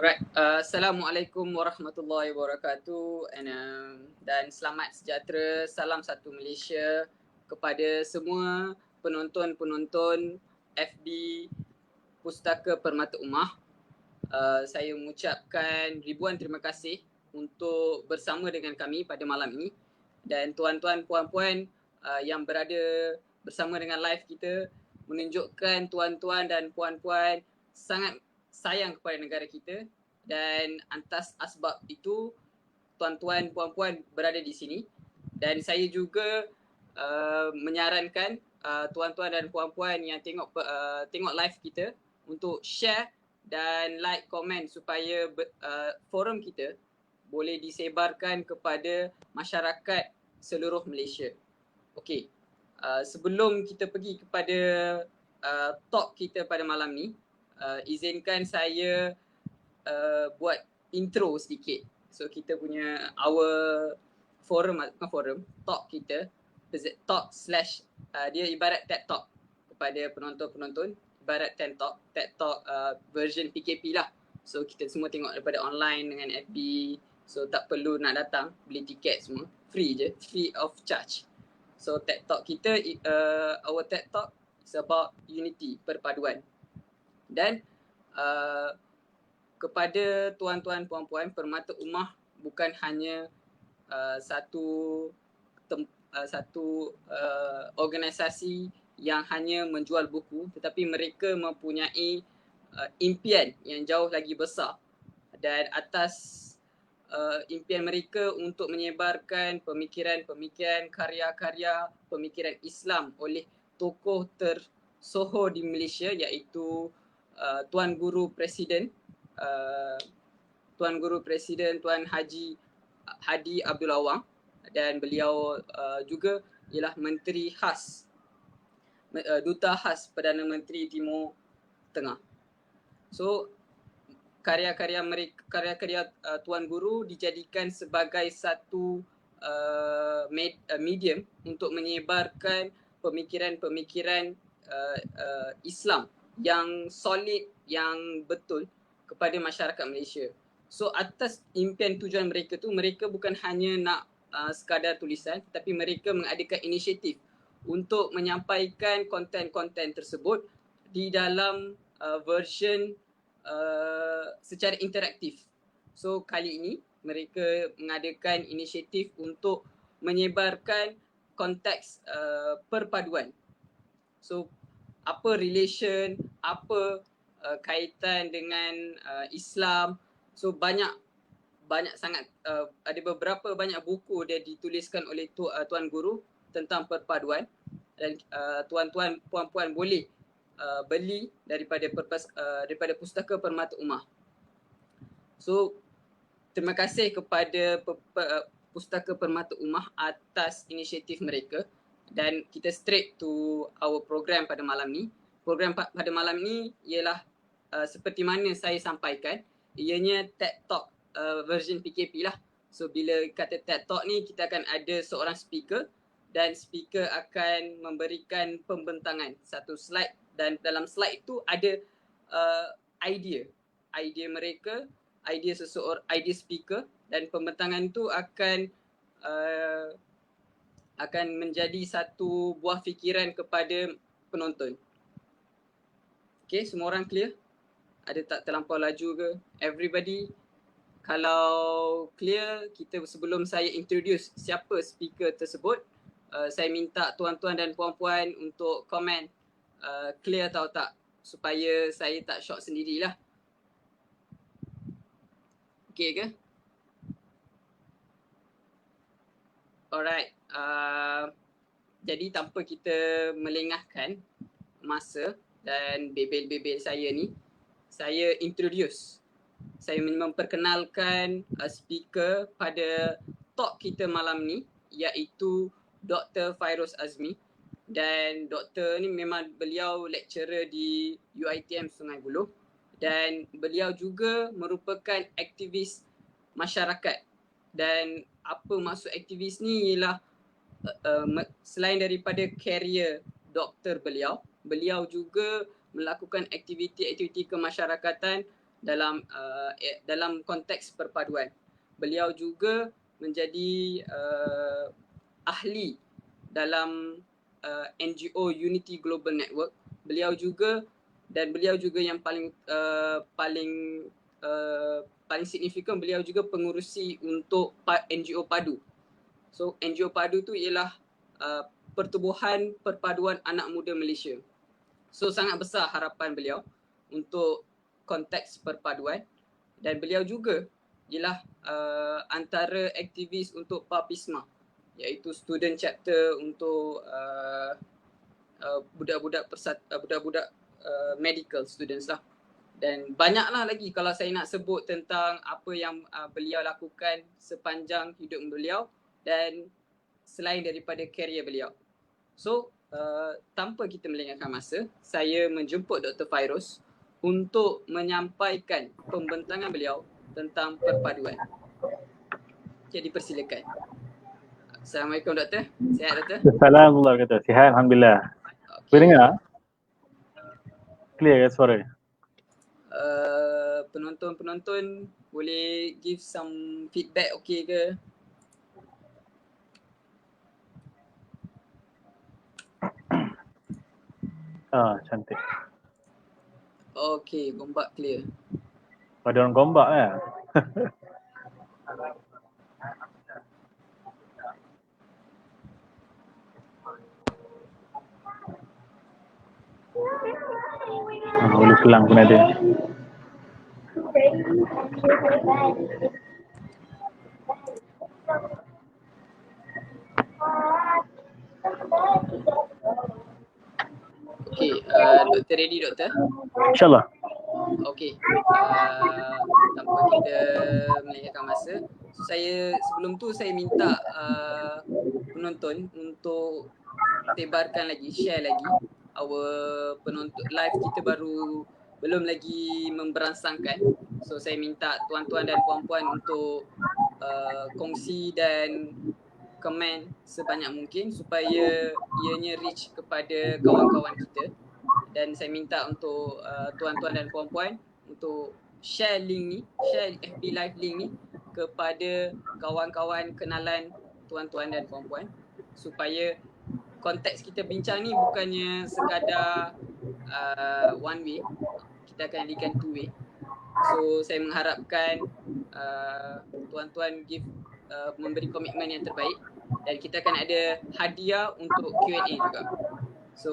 Alright, Assalamualaikum warahmatullahi wabarakatuh dan selamat sejahtera, salam satu Malaysia kepada semua penonton-penonton FB Pustaka Permata Ummah. Saya mengucapkan ribuan terima kasih untuk bersama dengan kami pada malam ini, dan tuan-tuan, puan-puan yang berada bersama dengan live kita menunjukkan tuan-tuan dan puan-puan sangat sayang kepada negara kita, dan atas asbab itu tuan-tuan puan-puan berada di sini. Dan saya juga menyarankan tuan-tuan dan puan-puan yang tengok live kita untuk share dan like, komen supaya forum kita boleh disebarkan kepada masyarakat seluruh Malaysia. Okey, sebelum kita pergi kepada talk kita pada malam ni, izinkan saya buat intro sedikit. So kita punya forum, bukan forum, talk kita, talk slash dia ibarat TED Talk kepada penonton-penonton, ibarat TED Talk version PKP lah. So kita semua tengok daripada online dengan FB, so tak perlu nak datang, beli tiket semua, free je, free of charge. So TED Talk kita, our TED Talk is about unity, perpaduan. Dan kepada tuan-tuan, puan-puan, Permata Ummah bukan hanya satu organisasi yang hanya menjual buku, tetapi mereka mempunyai impian yang jauh lagi besar, dan atas impian mereka untuk menyebarkan pemikiran-pemikiran, karya-karya pemikiran Islam oleh tokoh tersohor di Malaysia, iaitu Tuan Guru Presiden Tuan Haji Hadi Abdul Awang, dan beliau juga ialah Menteri Khas, Duta Khas Perdana Menteri Timur Tengah. So karya-karya Tuan Guru dijadikan sebagai satu medium untuk menyebarkan pemikiran-pemikiran Islam yang solid, yang betul kepada masyarakat Malaysia. So atas impian tujuan mereka tu, mereka bukan hanya nak sekadar tulisan, tetapi mereka mengadakan inisiatif untuk menyampaikan konten-konten tersebut di dalam version secara interaktif. So kali ini mereka mengadakan inisiatif untuk menyebarkan konteks perpaduan. So apa relation, apa kaitan dengan Islam. So banyak sangat, ada beberapa banyak buku dia dituliskan oleh Tuan Guru tentang perpaduan, dan tuan-tuan, puan-puan boleh beli daripada Pustaka Permata Ummah. So terima kasih kepada Pustaka Permata Ummah atas inisiatif mereka, dan kita straight to our program pada malam ni. Program pada malam ni ialah seperti mana saya sampaikan, ianya TED Talk version PKP lah. So bila kata TED Talk ni, kita akan ada seorang speaker, dan speaker akan memberikan pembentangan satu slide, dan dalam slide itu ada idea mereka, idea speaker, dan pembentangan itu akan menjadi satu buah fikiran kepada penonton. Okay, semua orang clear? Ada tak terlampau laju ke? Everybody, kalau clear, kita sebelum saya introduce siapa speaker tersebut, saya minta tuan-tuan dan puan-puan untuk komen clear atau tak, supaya saya tak shock sendirilah. Okay ke? Alright, jadi tanpa kita melengahkan masa dan bebel-bebel saya ni, saya introduce, saya memperkenalkan speaker pada talk kita malam ni, iaitu Dr. Fairuz Azmi. Dan doktor ni memang beliau lecturer di UiTM Sungai Buloh, dan beliau juga merupakan aktivis masyarakat. Dan apa maksud aktivis ni ialah selain daripada career doktor beliau juga melakukan aktiviti-aktiviti kemasyarakatan dalam konteks perpaduan. Beliau juga menjadi ahli dalam NGO Unity Global Network. Beliau juga yang paling signifikan, beliau juga pengurusi untuk NGO Padu. So NGO Padu tu ialah Pertubuhan Perpaduan Anak Muda Malaysia. So sangat besar harapan beliau untuk konteks perpaduan, dan beliau juga ialah antara aktivis untuk PAPISMA, iaitu student chapter untuk budak-budak medical students lah. Dan banyaklah lagi kalau saya nak sebut tentang apa yang beliau lakukan sepanjang hidup beliau dan selain daripada karier beliau. So tanpa kita melengahkan masa, saya menjemput Dr. Fairuz untuk menyampaikan pembentangan beliau tentang perpaduan. Jadi persilakan. Assalamualaikum Doktor. Sihat Doktor? Assalamualaikum Doktor. Sihat Alhamdulillah. Okay. Boleh dengar? Clear ke suara? Penonton boleh give some feedback, okay ke? Cantik. Okay, gombak clear. Pada orang gombak lah. Ulu Kelang pun ada. Okay, Doktor ready Doktor? InsyaAllah. Okay, tanpa kita melengahkan masa, so sebelum tu saya minta penonton untuk tebarkan lagi, share lagi. Penonton live kita belum lagi memberangsangkan. So saya minta tuan-tuan dan puan-puan untuk kongsi dan komen sebanyak mungkin supaya ianya reach kepada kawan-kawan kita. Dan saya minta untuk tuan-tuan dan puan-puan untuk share link ni, share FB Live link ni kepada kawan-kawan kenalan tuan-tuan dan puan-puan, supaya konteks kita bincang ni bukannya sekadar one way, kita akan jadikan two way. So saya mengharapkan tuan-tuan memberi komitmen yang terbaik, dan kita akan ada hadiah untuk Q&A juga. So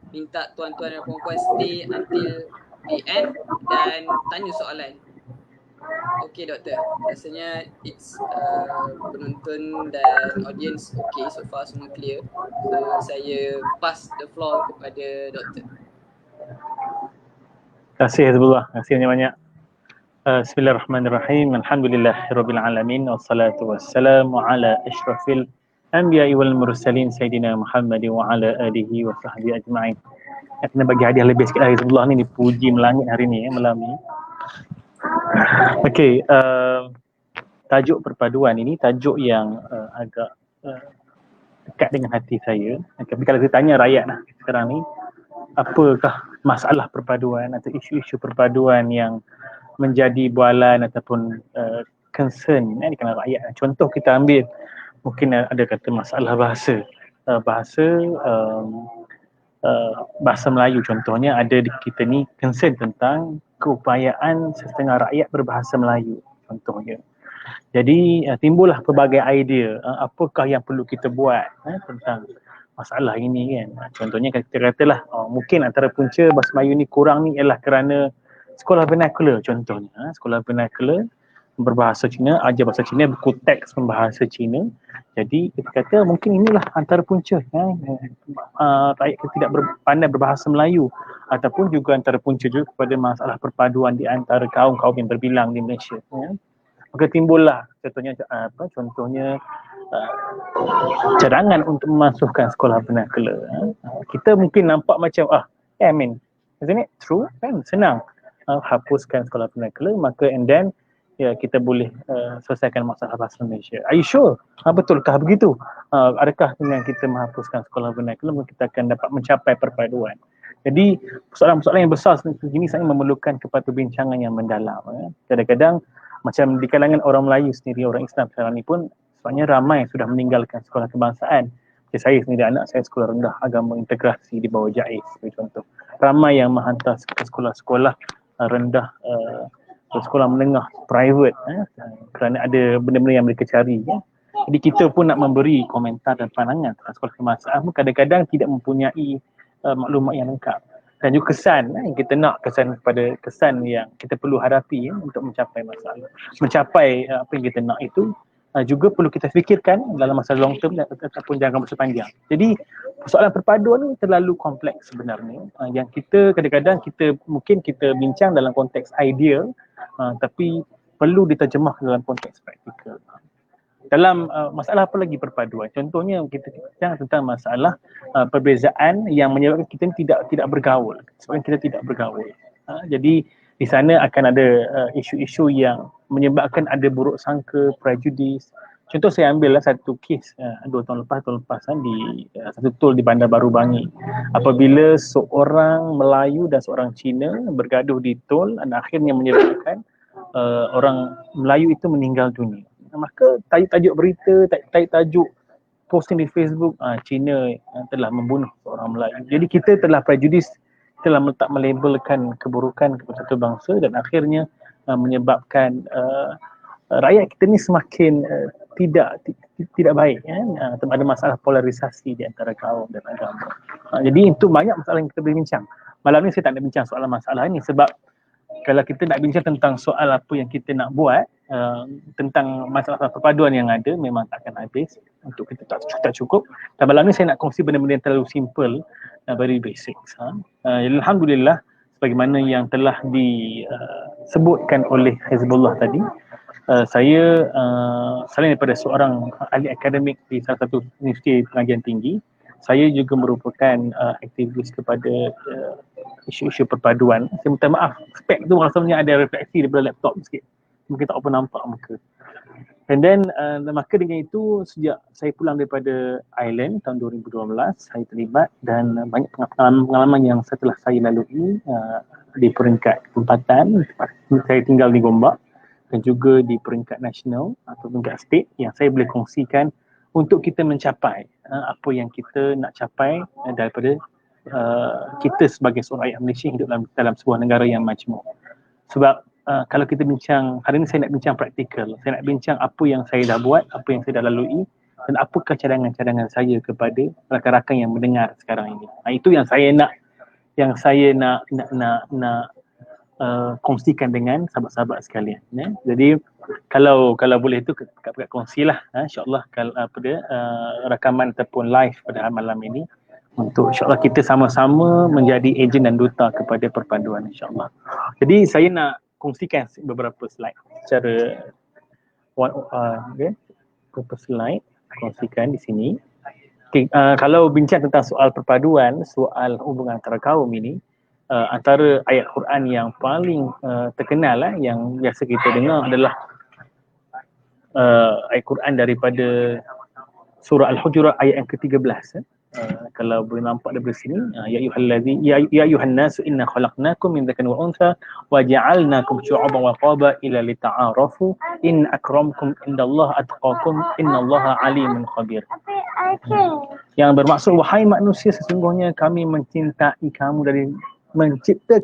minta tuan-tuan dan puan-puan stay until the end dan tanya soalan. Okay Doktor, rasanya it's penonton dan audience okay so far, semua clear. So saya pass the floor kepada Doktor. Terima kasih Hizbullah, terima kasih banyak. Bismillahirrahmanirrahim. Alhamdulillahirabbil alamin wassalatu wassalamu ala asyrafil anbiya'i wal mursalin sayyidina Muhammad wa ala alihi wa sahbihi ajma'in. Kena bagi hadiah lebih sikit lagi Hizbullah ni dipuji melangit hari ni malam ni. Okey, tajuk perpaduan ini tajuk yang agak dekat dengan hati saya. Tapi kalau saya tanya rakyat lah sekarang ni, apakah masalah perpaduan atau isu-isu perpaduan yang menjadi bualan ataupun concern di kalangan rakyat. Contoh kita ambil, mungkin ada kata masalah bahasa. Bahasa Melayu contohnya, ada di kita ni concern tentang keupayaan setengah rakyat berbahasa Melayu contohnya. Jadi timbullah pelbagai idea apakah yang perlu kita buat tentang masalah ini kan. Contohnya kita katalah mungkin antara punca bahasa Melayu ni kurang ni ialah kerana sekolah vernacular contohnya. Sekolah vernacular berbahasa Cina, ajar bahasa Cina, buku teks berbahasa Cina. Jadi kita kata mungkin inilah antara punca rakyat kita tidak pandai berbahasa Melayu, ataupun juga antara punca juga kepada masalah perpaduan di antara kaum-kaum yang berbilang di Malaysia. Maka timbullah contohnya cadangan untuk memasukkan sekolah vernacular. Kita mungkin nampak macam isn't it true kan, senang hapuskan sekolah vernacular, maka and then kita boleh selesaikan masalah bahasa Malaysia. Are you sure? Betulkah begitu? Adakah dengan kita menghapuskan sekolah vernacular kita akan dapat mencapai perpaduan? Jadi persoalan-persoalan yang besar seperti ini saya memerlukan kepada perbincangan yang mendalam. Kadang-kadang macam di kalangan orang Melayu sendiri, orang Islam sekarang ni pun sebabnya ramai yang sudah meninggalkan sekolah kebangsaan. Macam saya sendiri, anak saya sekolah rendah agama integrasi di bawah JAIS sebagai contoh. Ramai yang menghantar ke sekolah-sekolah rendah, sekolah menengah private kerana ada benda-benda yang mereka cari. Jadi kita pun nak memberi komentar dan pandangan tentang sekolah kebangsaan pun kadang-kadang tidak mempunyai maklumat yang lengkap. Dan juga kesan yang kita nak, kesan yang kita perlu hadapi untuk mencapai masalah. Mencapai apa yang kita nak itu juga perlu kita fikirkan dalam masa long term ataupun jangka masa panjang. Jadi persoalan perpaduan ni terlalu kompleks sebenarnya. Yang kita kadang-kadang mungkin kita bincang dalam konteks ideal, tapi perlu diterjemah dalam konteks praktikal. Dalam masalah apa lagi perpaduan? Contohnya kita bincang tentang masalah perbezaan yang menyebabkan kita tidak bergaul. Sebabkan kita tidak bergaul. Jadi di sana akan ada isu-isu yang menyebabkan ada buruk sangka, prejudis. Contoh saya ambillah satu kes 2 tahun lepas di satu tol di Bandar Baru Bangi. Apabila seorang Melayu dan seorang Cina bergaduh di tol dan akhirnya menyebabkan orang Melayu itu meninggal dunia. Maka tajuk berita, tajuk posting di Facebook, Cina telah membunuh seorang Melayu. Jadi kita telah prejudis, telah melabelkan keburukan kepada satu bangsa dan akhirnya menyebabkan rakyat kita ni semakin tidak baik. Ada masalah polarisasi di antara kaum dan agama. Jadi itu banyak masalah yang kita boleh bincang. Malam ni saya tak nak bincang soal masalah ini sebab kalau kita nak bincang tentang soal apa yang kita nak buat, tentang masalah perpaduan yang ada, memang takkan habis, untuk kita tak cukup. Dan malam ni saya nak kongsi benda-benda yang terlalu simple, very basic. Alhamdulillah, sebagaimana yang telah disebutkan oleh Hizbullah tadi, saya selain daripada seorang ahli akademik di salah satu universiti pengajian tinggi, saya juga merupakan aktivis kepada isu-isu perpaduan. Saya minta maaf, spek tu rasanya ada refleksi daripada laptop sikit. Mungkin tak apa nampak muka. And then maka dengan itu sejak saya pulang daripada Ireland tahun 2012, saya terlibat dan banyak pengalaman yang setelah saya lalui di peringkat tempatan. Saya tinggal di Gombak dan juga di peringkat nasional atau peringkat state yang saya boleh kongsikan untuk kita mencapai apa yang kita nak capai daripada kita sebagai seorang rakyat Malaysia hidup dalam sebuah negara yang majmuk. Sebab kalau kita bincang, hari ini saya nak bincang praktikal. Saya nak bincang apa yang saya dah buat, apa yang saya dah lalui dan apakah cadangan-cadangan saya kepada rakan-rakan yang mendengar sekarang ini. Itu yang saya nak kongsikan dengan sahabat-sahabat sekalian. Jadi kalau boleh tu kat kongsilah, insya-Allah kalau rakaman ataupun live pada malam ini untuk insya-Allah kita sama-sama menjadi ejen dan duta kepada perpaduan insya-Allah. Jadi saya nak kongsikan beberapa slide secara beberapa slide kongsikan di sini. Kalau bincang tentang soal perpaduan, soal hubungan antara kaum ini, antara ayat Quran yang paling terkenal yang biasa kita dengar adalah ayat Quran daripada surah Al-Hujurat ayat yang ke-13. Kalau boleh nampak daripada sini, ya ayuhan nasu inna khalaqnakum min dzakarin wa untha wa ja'alnakum syu'uban wa qabaila lita'arafu in akramakum indallahi atqakum innallaha alimun khabir. Yang bermaksud, wahai manusia, sesungguhnya kami menciptakan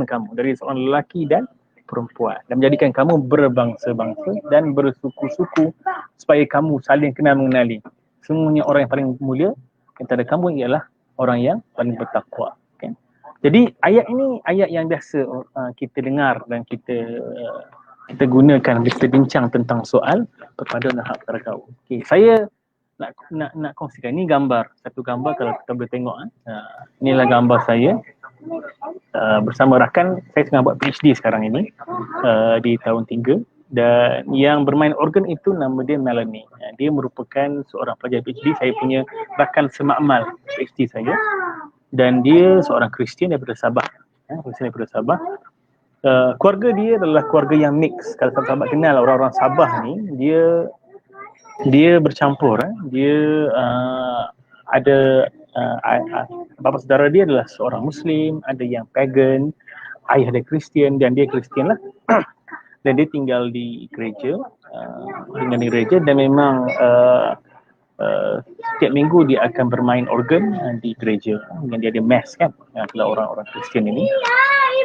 kamu dari seorang lelaki dan perempuan dan menjadikan kamu berbangsa-bangsa dan bersuku-suku supaya kamu saling kenal mengenali. Semuanya orang yang paling mulia antara kamu ialah orang yang paling bertakwa. Okay. Jadi ayat ini ayat yang biasa kita dengar dan kita gunakan bila kita bincang tentang soal perpaduan hak antara kaum. Okay. Saya nak kongsikan ini satu gambar kalau kita boleh tengok. Inilah gambar saya bersama rakan saya tengah buat PhD sekarang ini di tahun 3. Dan yang bermain organ itu nama dia Melanie. Dia merupakan seorang pelajar PhD. Saya punya rakan semakmal PhD saya. Dan dia seorang Kristian daripada Sabah. Kristian daripada Sabah. Keluarga dia adalah keluarga yang mix. Kalau sahabat kenal orang-orang Sabah ni, dia bercampur. Dia ada bapa saudara dia adalah seorang Muslim, ada yang pagan, ayah dia Kristian dan dia Kristian lah. Dan dia tinggal di gereja, dengan di gereja, dan memang setiap minggu dia akan bermain organ di gereja dengan dia ada mass kan, kalau orang-orang Kristian ini.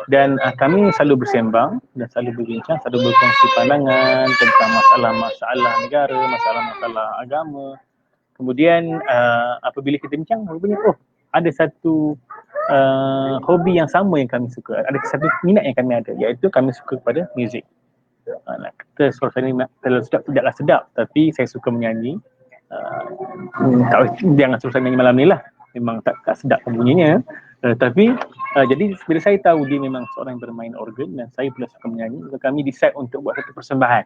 Dan kami selalu bersembang dan selalu berbincang, selalu berkongsi pandangan tentang masalah-masalah negara, masalah-masalah agama. Kemudian apabila kita bincang, rupanya ada satu hobi yang sama yang kami suka, ada satu minat yang kami ada, iaitu kami suka kepada muzik. Nak kata suara saya ni terlalu sedap, tidaklah sedap, tapi saya suka menyanyi. Jangan suruh saya nyanyi malam ni lah, memang tak sedap bunyinya. Tapi jadi bila saya tahu dia memang seorang yang bermain organ dan saya pula suka menyanyi, maka kami decide untuk buat satu persembahan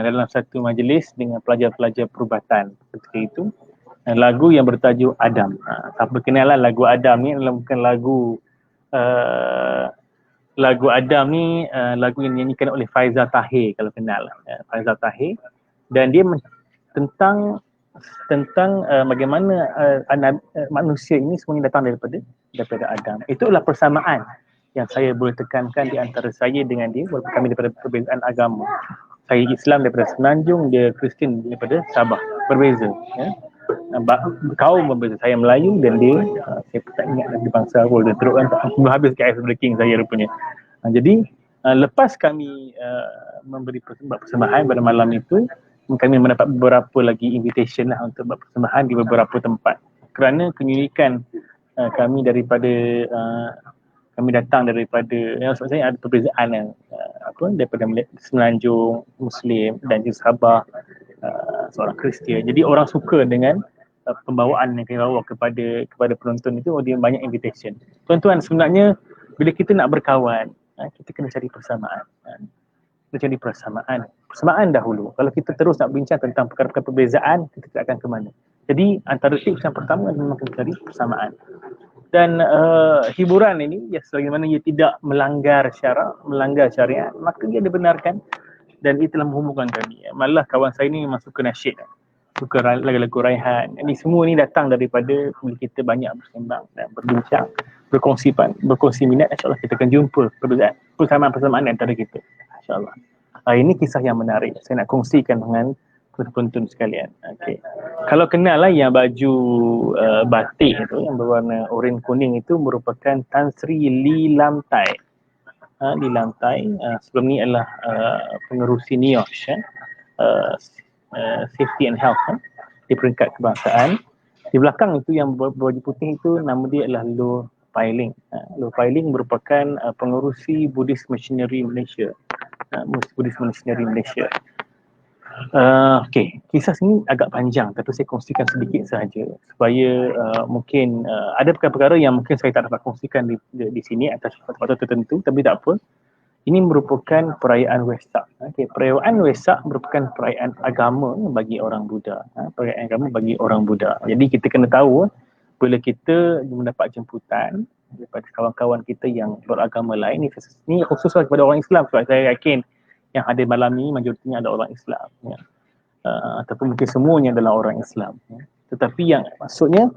dalam satu majlis dengan pelajar-pelajar perubatan ketika itu. Lagu yang bertajuk Adam. Siapa kenal lah lagu Adam ni, adalah bukan lagu Adam ni, lagu yang dinyanyikan oleh Faizal Tahir, kalau kenal. Faizal Tahir. Dan dia tentang bagaimana manusia ini semuanya datang daripada Adam. Itulah persamaan yang saya boleh tekankan di antara saya dengan dia, walaupun kami daripada perbezaan agama. Saya Islam daripada Semenanjung, dia Kristian daripada Sabah. Berbeza. Ya. Kaum berbeza. Saya Melayu dan dia, saya tak ingat lagi bangsa apa, dia teruk kan, belum habis ke ice breaking saya rupanya. Jadi lepas kami memberi persembahan pada malam itu, kami mendapat beberapa lagi invitation lah untuk buat persembahan di beberapa tempat. Kerana keunikan kami daripada kami datang daripada, maksud saya ada perbezaan daripada Semenanjung Muslim dan juga Sabah, seorang Kristian. Jadi orang suka dengan pembawaan yang kami bawa kepada penonton itu, dia banyak invitation. Tuan-tuan, sebenarnya bila kita nak berkawan, kita kena cari persamaan. Kita cari persamaan dahulu. Kalau kita terus nak bincang tentang perkara-perkara perbezaan, kita tak akan ke mana. Jadi antara tips yang pertama adalah kita cari persamaan. Dan hiburan ini, sebagaimana ia tidak melanggar syarak, melanggar syariat, maka dia dibenarkan dan ia telah menghubungkan kami. Malah kawan saya ni memang suka nasyid, suka lagu-lagu raihan. Ini semua ni datang daripada bila kita banyak bersembang dan berbincang, berkongsi minat. InsyaAllah kita akan jumpa perbezaan, persamaan antara kita. InsyaAllah. Ini kisah yang menarik. Saya nak kongsikan dengan penonton sekalian. Okay. Kalau kenal lah yang baju batik itu yang berwarna oranye kuning itu merupakan Tan Sri Lee Lam Tai. Di lantai, sebelum ni adalah pengerusi NIOSH, Safety and Health, di peringkat kebangsaan. Di belakang itu yang berbaju putih itu, nama dia adalah Loh Pai Ling. Loh Pai Ling merupakan pengerusi Buddhist Missionary Malaysia. Buddhist Missionary Malaysia. Okey, kisah sini agak panjang tapi saya kongsikan sedikit sahaja supaya mungkin ada perkara-perkara yang mungkin saya tak dapat kongsikan di sini atas faktor tertentu, tapi tak apa. Ini merupakan perayaan Wesak. Okey, perayaan Wesak merupakan perayaan agama bagi orang Buddha. Perayaan agama bagi orang Buddha. Jadi kita kena tahu bila kita mendapat jemputan daripada kawan-kawan kita yang beragama lain, ini khususlah kepada orang Islam, sebab saya yakin yang hadir malam ni majoritinya adalah orang Islam, ya. Ataupun mungkin semuanya adalah orang Islam, ya. Tetapi yang maksudnya,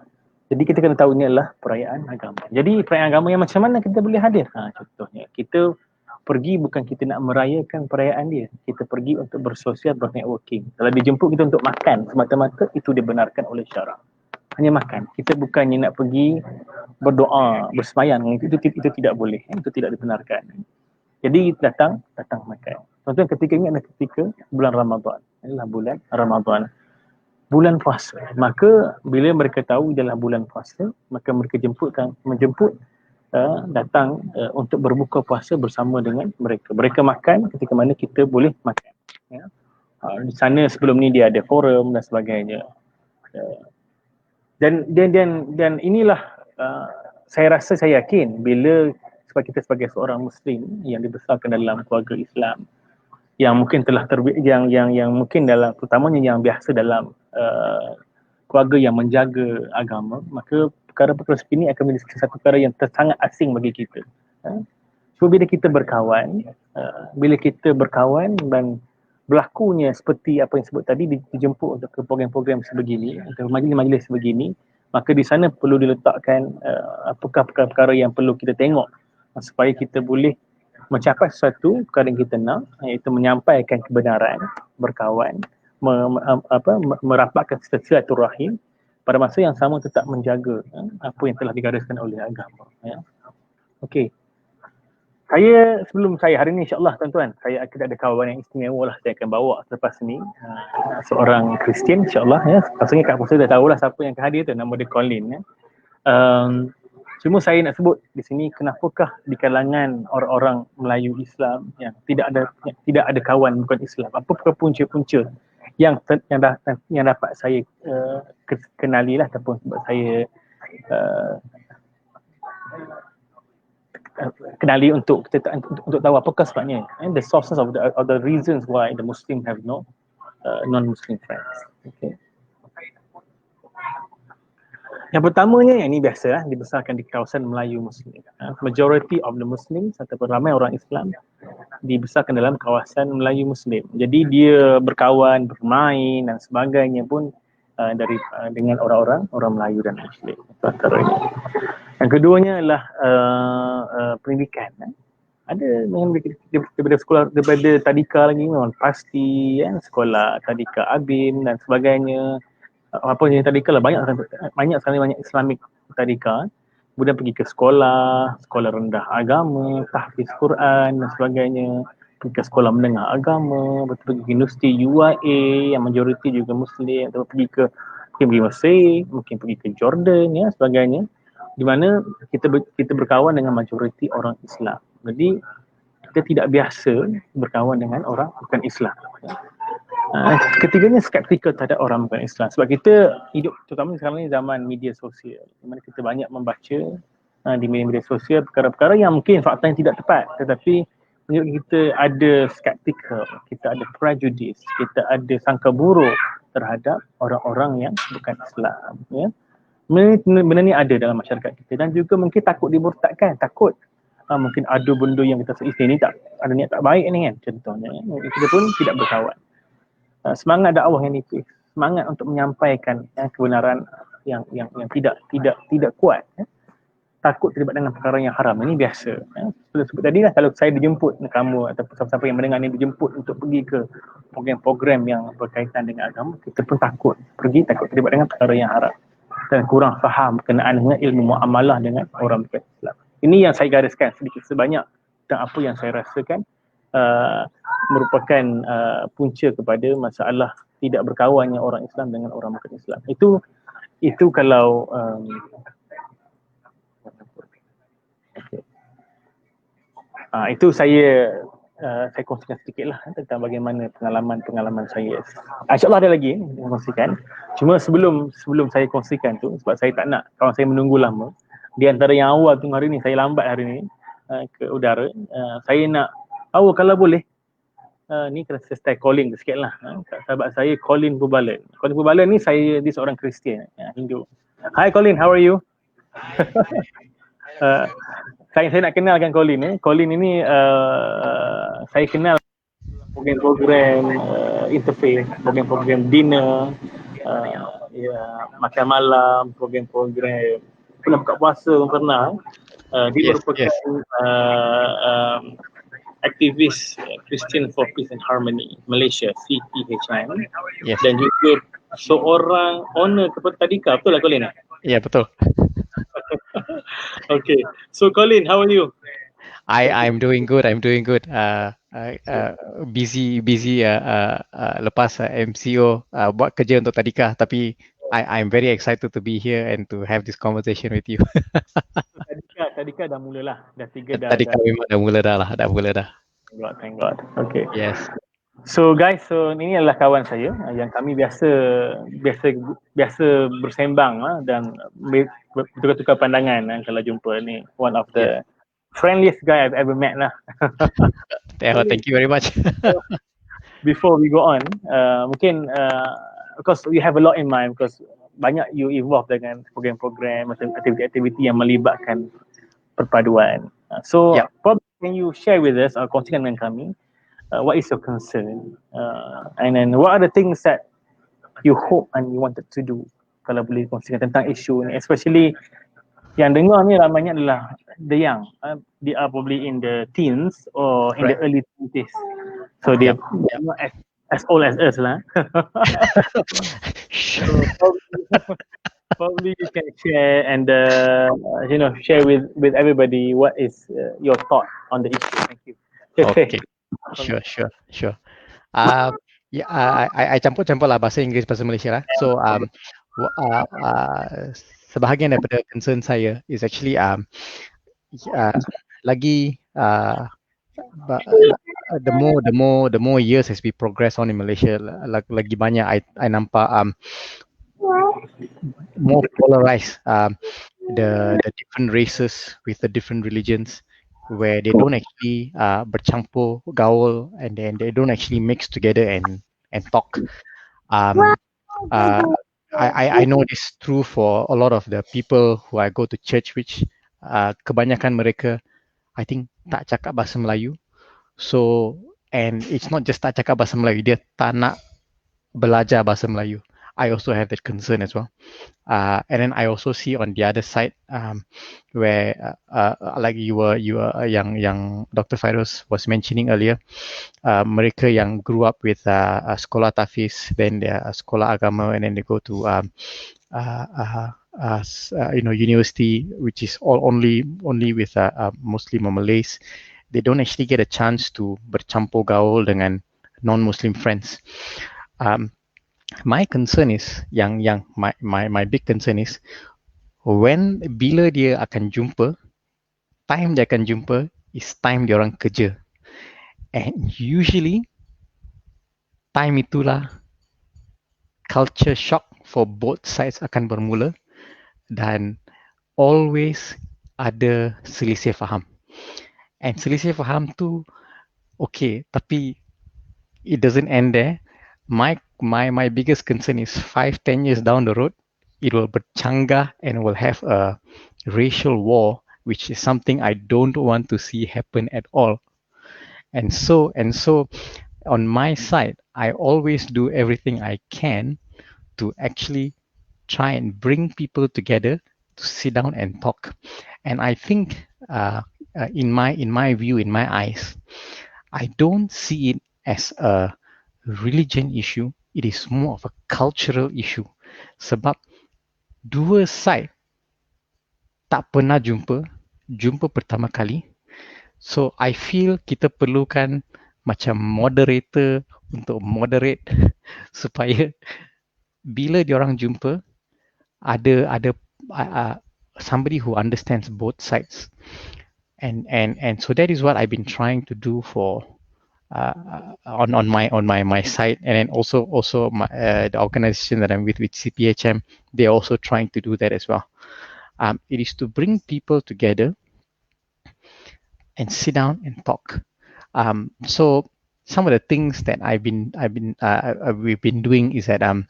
jadi kita kena tahu ini adalah perayaan agama. Jadi perayaan agama yang macam mana kita boleh hadir? Contohnya kita pergi bukan kita nak merayakan perayaan dia, kita pergi untuk bersosial, bernetworking. Kalau dijemput kita untuk makan semata-mata, itu dibenarkan oleh syarak. Hanya makan. Kita bukannya nak pergi berdoa, bersemayang, itu tidak boleh, itu tidak dibenarkan. Jadi datang makan. Tuan-tuan, ketika ini adalah ketika bulan Ramadan. Inilah bulan Ramadan. Bulan puasa. Maka bila mereka tahu adalah bulan puasa, maka mereka menjemput datang untuk berbuka puasa bersama dengan mereka. Mereka makan ketika mana kita boleh makan. Ya. Di sana sebelum ni dia ada forum dan sebagainya. Dan inilah saya rasa, saya yakin bila sebab kita sebagai seorang Muslim yang dibesarkan dalam keluarga Islam, yang mungkin telah yang mungkin dalam, terutamanya yang biasa dalam keluarga yang menjaga agama, maka perkara-perkara seperti ini akan menjadi satu perkara yang sangat asing bagi kita. So bila kita berkawan dan berlakunya seperti apa yang sebut tadi, dijemput untuk ke program-program sebegini, untuk majlis-majlis sebegini, maka di sana perlu diletakkan apakah perkara-perkara yang perlu kita tengok supaya kita boleh mencapai sesuatu perkara yang kita nak, iaitu menyampaikan kebenaran, berkawan, merapatkan silaturahim, pada masa yang sama tetap menjaga apa yang telah digariskan oleh agama. Okey. Sebelum saya hari ni insya-Allah tuan-tuan, saya akan ada kawan yang istimewa lah saya akan bawa selepas ni, seorang Kristian insya-Allah ya. Pastinya Kak Puasa dah tahulah siapa yang akan hadir tu, nama dia Colin ya. Cuma saya nak sebut di sini kenapakah di kalangan orang-orang Melayu Islam yang tidak ada kawan bukan Islam, apa punca-punca yang dapat saya kenali lah, ataupun sebab saya kenali untuk tahu apakah sebabnya, and the sources of the reasons why the Muslim have no non-Muslim friends. Okay. Yang pertamanya, yang ini biasa dibesarkan di kawasan Melayu Muslim. Majority of the Muslims ataupun ramai orang Islam dibesarkan dalam kawasan Melayu Muslim. Jadi dia berkawan, bermain dan sebagainya pun dengan orang Melayu dan Muslim. Antaranya. Yang keduanya adalah pendidikan. Ada daripada sekolah, daripada tadika lagi memang pasti sekolah tadika ABIM dan sebagainya. Apa yang tadika lah, banyak sekali Islamic tadika. Kemudian pergi ke sekolah rendah agama, tahfiz Quran dan sebagainya, pergi ke sekolah menengah agama, pergi ke universiti UIA yang majoriti juga Muslim, atau pergi Mesir, mungkin pergi ke Jordan ya sebagainya, di mana kita berkawan dengan majoriti orang Islam. Jadi kita tidak biasa berkawan dengan orang bukan Islam. Ketiganya skeptikal terhadap orang bukan Islam, sebab kita hidup terutama sekarang ni zaman media sosial, di mana kita banyak membaca di media sosial perkara-perkara yang mungkin fakta yang tidak tepat, tetapi menurut kita ada skeptikal, kita ada prejudice, kita ada sangka buruk terhadap orang-orang yang bukan Islam ya. Benda ni ada dalam masyarakat kita, dan juga mungkin takut dimurtadkan, takut mungkin ada benda yang kita ni tak ada niat tak baik ni kan, contohnya kita pun tidak berkawan. Semangat dakwah yang nipis, semangat untuk menyampaikan kebenaran yang tidak kuat, takut terlibat dengan perkara yang haram, ini biasa. Seperti sebut tadi lah, kalau saya dijemput kamu atau siapa-siapa yang mendengar ni dijemput untuk pergi ke program-program yang berkaitan dengan agama, kita pun takut terlibat dengan perkara yang haram dan kurang faham berkenaan dengan ilmu muamalah dengan orang bukan Islam. Ini yang saya gariskan sedikit sebanyak tentang apa yang saya rasakan merupakan punca kepada masalah tidak berkawannya orang Islam dengan orang bukan Islam. Itu kalau itu saya kongsikan sedikit lah tentang bagaimana pengalaman saya. InsyaAllah ada lagi yang kongsikan. Cuma sebelum saya kongsikan tu, sebab saya tak nak kawan saya menunggu lama, di antara yang awal tu hari ni, saya lambat hari ni ke udara, saya nak kalau boleh ni kena saya start calling sikit lah sahabat saya Colin Purbalan. Colin Purbalan ni dia seorang Kristian Hindu. Hi Colin, how are you? Saya nak kenalkan Colin. Colin ini saya kenal program-program interfaith, program-program dinner, makan malam, program-program pernah buka puasa pun pernah. Dia merupakan aktivis Christian for Peace and Harmony Malaysia, CPHM. Yes. Dan juga seorang owner kepada tadika, betul lah Colin? Ya, betul. Okay, so Colin, how are you? I'm doing good. Busy lepas MCO buat kerja untuk tadika, tapi I'm very excited to be here and to have this conversation with you. Tadika dah mulalah. Tadika memang dah mula dah. Thank God. Okay. Yes. So guys, ini adalah kawan saya yang kami biasa bersembang dan bertukar-tukar pandangan kalau jumpa ni. One of the friendliest guy I've ever met lah. Thank you very much. Before we go on, mungkin because we have a lot in mind, because banyak you involved dengan program-program macam aktiviti-aktiviti yang melibatkan perpaduan. So probably can you share with us or kongsikan dengan kami what is your concern and then what are the things that you hope and you wanted to do kalau boleh kongsikan tentang isu ni, especially yang dengar ni ramainya adalah the young. They are probably in the teens or in the early 20s. So they're not as old as us lah. So probably you can share and share with everybody what is your thought on the issue. Thank you. Okay. Sure. I campur-campur lah bahasa Inggeris bahasa Malaysia lah. So sebahagian daripada concern saya is actually lagi the more years as we progress on in Malaysia, lagi banyak I nampak more polarized the different races with the different religions, where they don't actually bercampur gaul, and then they don't actually mix together and talk. I know this true for a lot of the people who I go to church, which kebanyakan mereka I think tak cakap bahasa Melayu. So, and it's not just tak cakap bahasa Melayu, dia tak nak belajar bahasa Melayu. I also have that concern as well. And then I also see on the other side, where like you were yang Dr. Fairuz was mentioning earlier, mereka yang grew up with sekolah tafiz, then they sekolah agama, and then they go to university, which is all only with Muslim or Malays. They don't actually get a chance to bercampur gaul dengan non-Muslim friends. My concern is my big concern is bila dia akan jumpa, time dia akan jumpa is time dia orang kerja, and usually time itulah culture shock for both sides akan bermula, dan always ada selisih faham. And selisih faham tu okay, tapi it doesn't end there. My biggest concern is 5-10 years down the road, it will bercanggah and will have a racial war, which is something I don't want to see happen at all. And so on my side, I always do everything I can to actually try and bring people together to sit down and talk. And I think in my view, in my eyes, I don't see it as a religion issue. It is more of a cultural issue. Sebab dua side tak pernah jumpa pertama kali. So I feel kita perlukan macam moderator untuk moderate supaya bila diorang jumpa ada somebody who understands both sides. And so that is what I've been trying to do for on my side, and then also my, the organization that I'm with CPHM, they're also trying to do that as well. It is to bring people together and sit down and talk. So some of the things that we've been doing is that I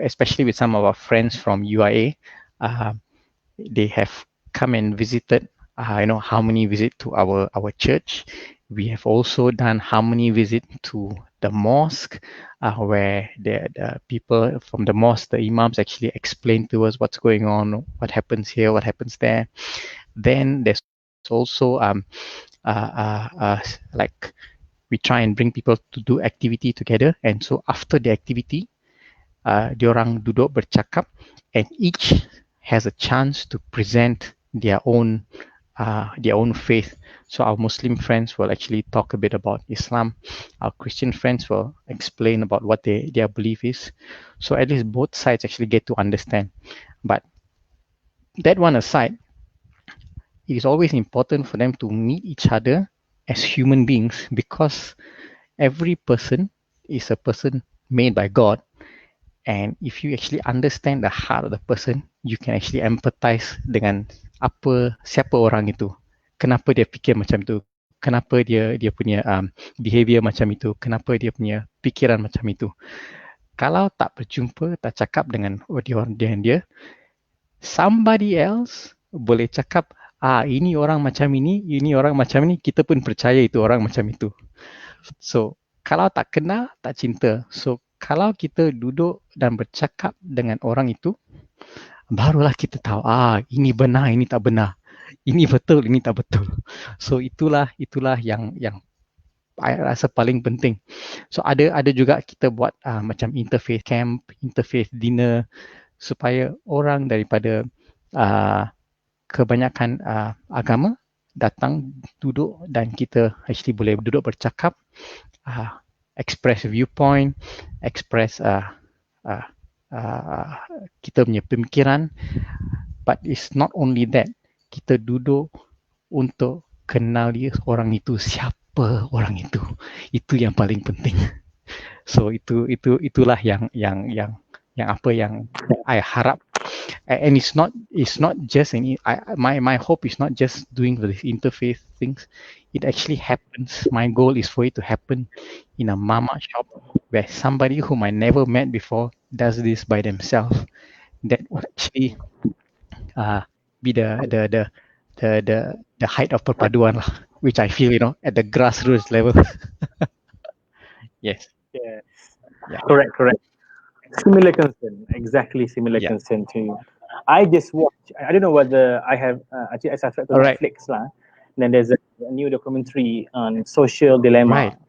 especially with some of our friends from UIA, they have come and visited. Harmony visit to our church. We have also done Harmony visit to the mosque, where the people from the mosque, the imams actually explain to us what's going on, what happens here, what happens there. Then there's also like we try and bring people to do activity together, and so after the activity, diorang duduk bercakap, and each has a chance to present their own faith. So our Muslim friends will actually talk a bit about Islam. Our Christian friends will explain about what their belief is. So at least both sides actually get to understand. But that one aside, it is always important for them to meet each other as human beings, because every person is a person made by God. And if you actually understand the heart of the person, you can actually empathize dengan siapa orang itu, kenapa dia fikir macam tu, kenapa dia punya behavior macam itu, kenapa dia punya pikiran macam itu. Kalau tak berjumpa, tak cakap dengan dia, somebody else boleh cakap, ini orang macam ini orang macam ini, kita pun percaya itu orang macam itu. So kalau tak kenal, tak cinta. So kalau kita duduk dan bercakap dengan orang itu, barulah kita tahu, ini benar, ini tak benar. Ini betul, ini tak betul. So itulah yang I rasa paling penting. So ada juga kita buat macam interfaith camp, interfaith dinner, supaya orang daripada kebanyakan agama datang duduk dan kita actually boleh duduk bercakap, express viewpoint, express kita punya pemikiran. But it's not only that, kita duduk untuk kenal dia orang itu, siapa orang itu. Itu yang paling penting. So itulah yang apa yang I harap. And it's not just my hope is not just doing the interfaith things. It actually happens. My goal is for it to happen in a mama shop where somebody whom I never met before does this by themselves. That would actually be the height of perpaduan lah, which I feel, at the grassroots level. Yes. Yes. Yeah. Correct. Similar concern, exactly similar concern to you. I just watched, I don't know whether I have, actually I subscribe to Netflix lah. Then there's a new documentary on social dilemma. Right.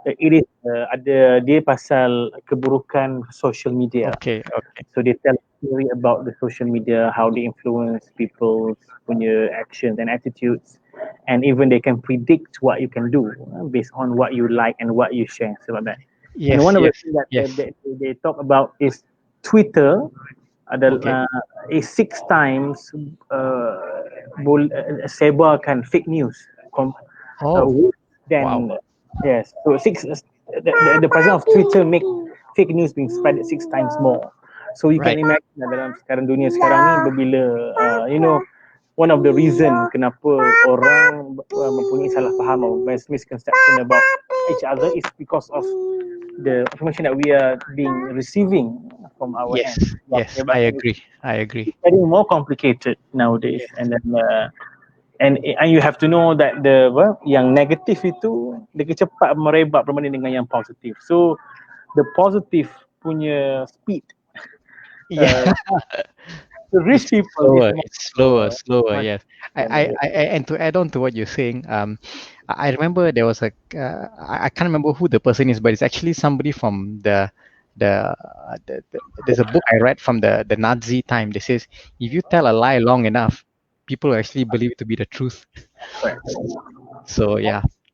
It is, ada dia pasal keburukan social media. Okay. So they tell a story about the social media, how they influence people's punya actions and attitudes. And even they can predict what you can do based on what you like and what you share. Sebab that. Yes, and one of the things that they talk about is Twitter is 6 times sebarkan fake news than yes. So the president of Twitter make fake news being spread 6 times more. So you can imagine dalam sekarang dunia sekarang ni berbila one of the reason kenapa orang mempunyai salah faham or misconception about each other is because of the information that we are receiving from our end. Yes, I agree. It's getting more complicated nowadays, and then and you have to know that yang negatif itu dia cepat merebak berbanding dengan yang positif. So the positive punya speed. To reach people, it's slower. Yes, I and to add on to what you're saying, I remember there was I can't remember who the person is, but it's actually somebody from the there's a book I read from the Nazi time. That says if you tell a lie long enough, people actually believe it to be the truth. So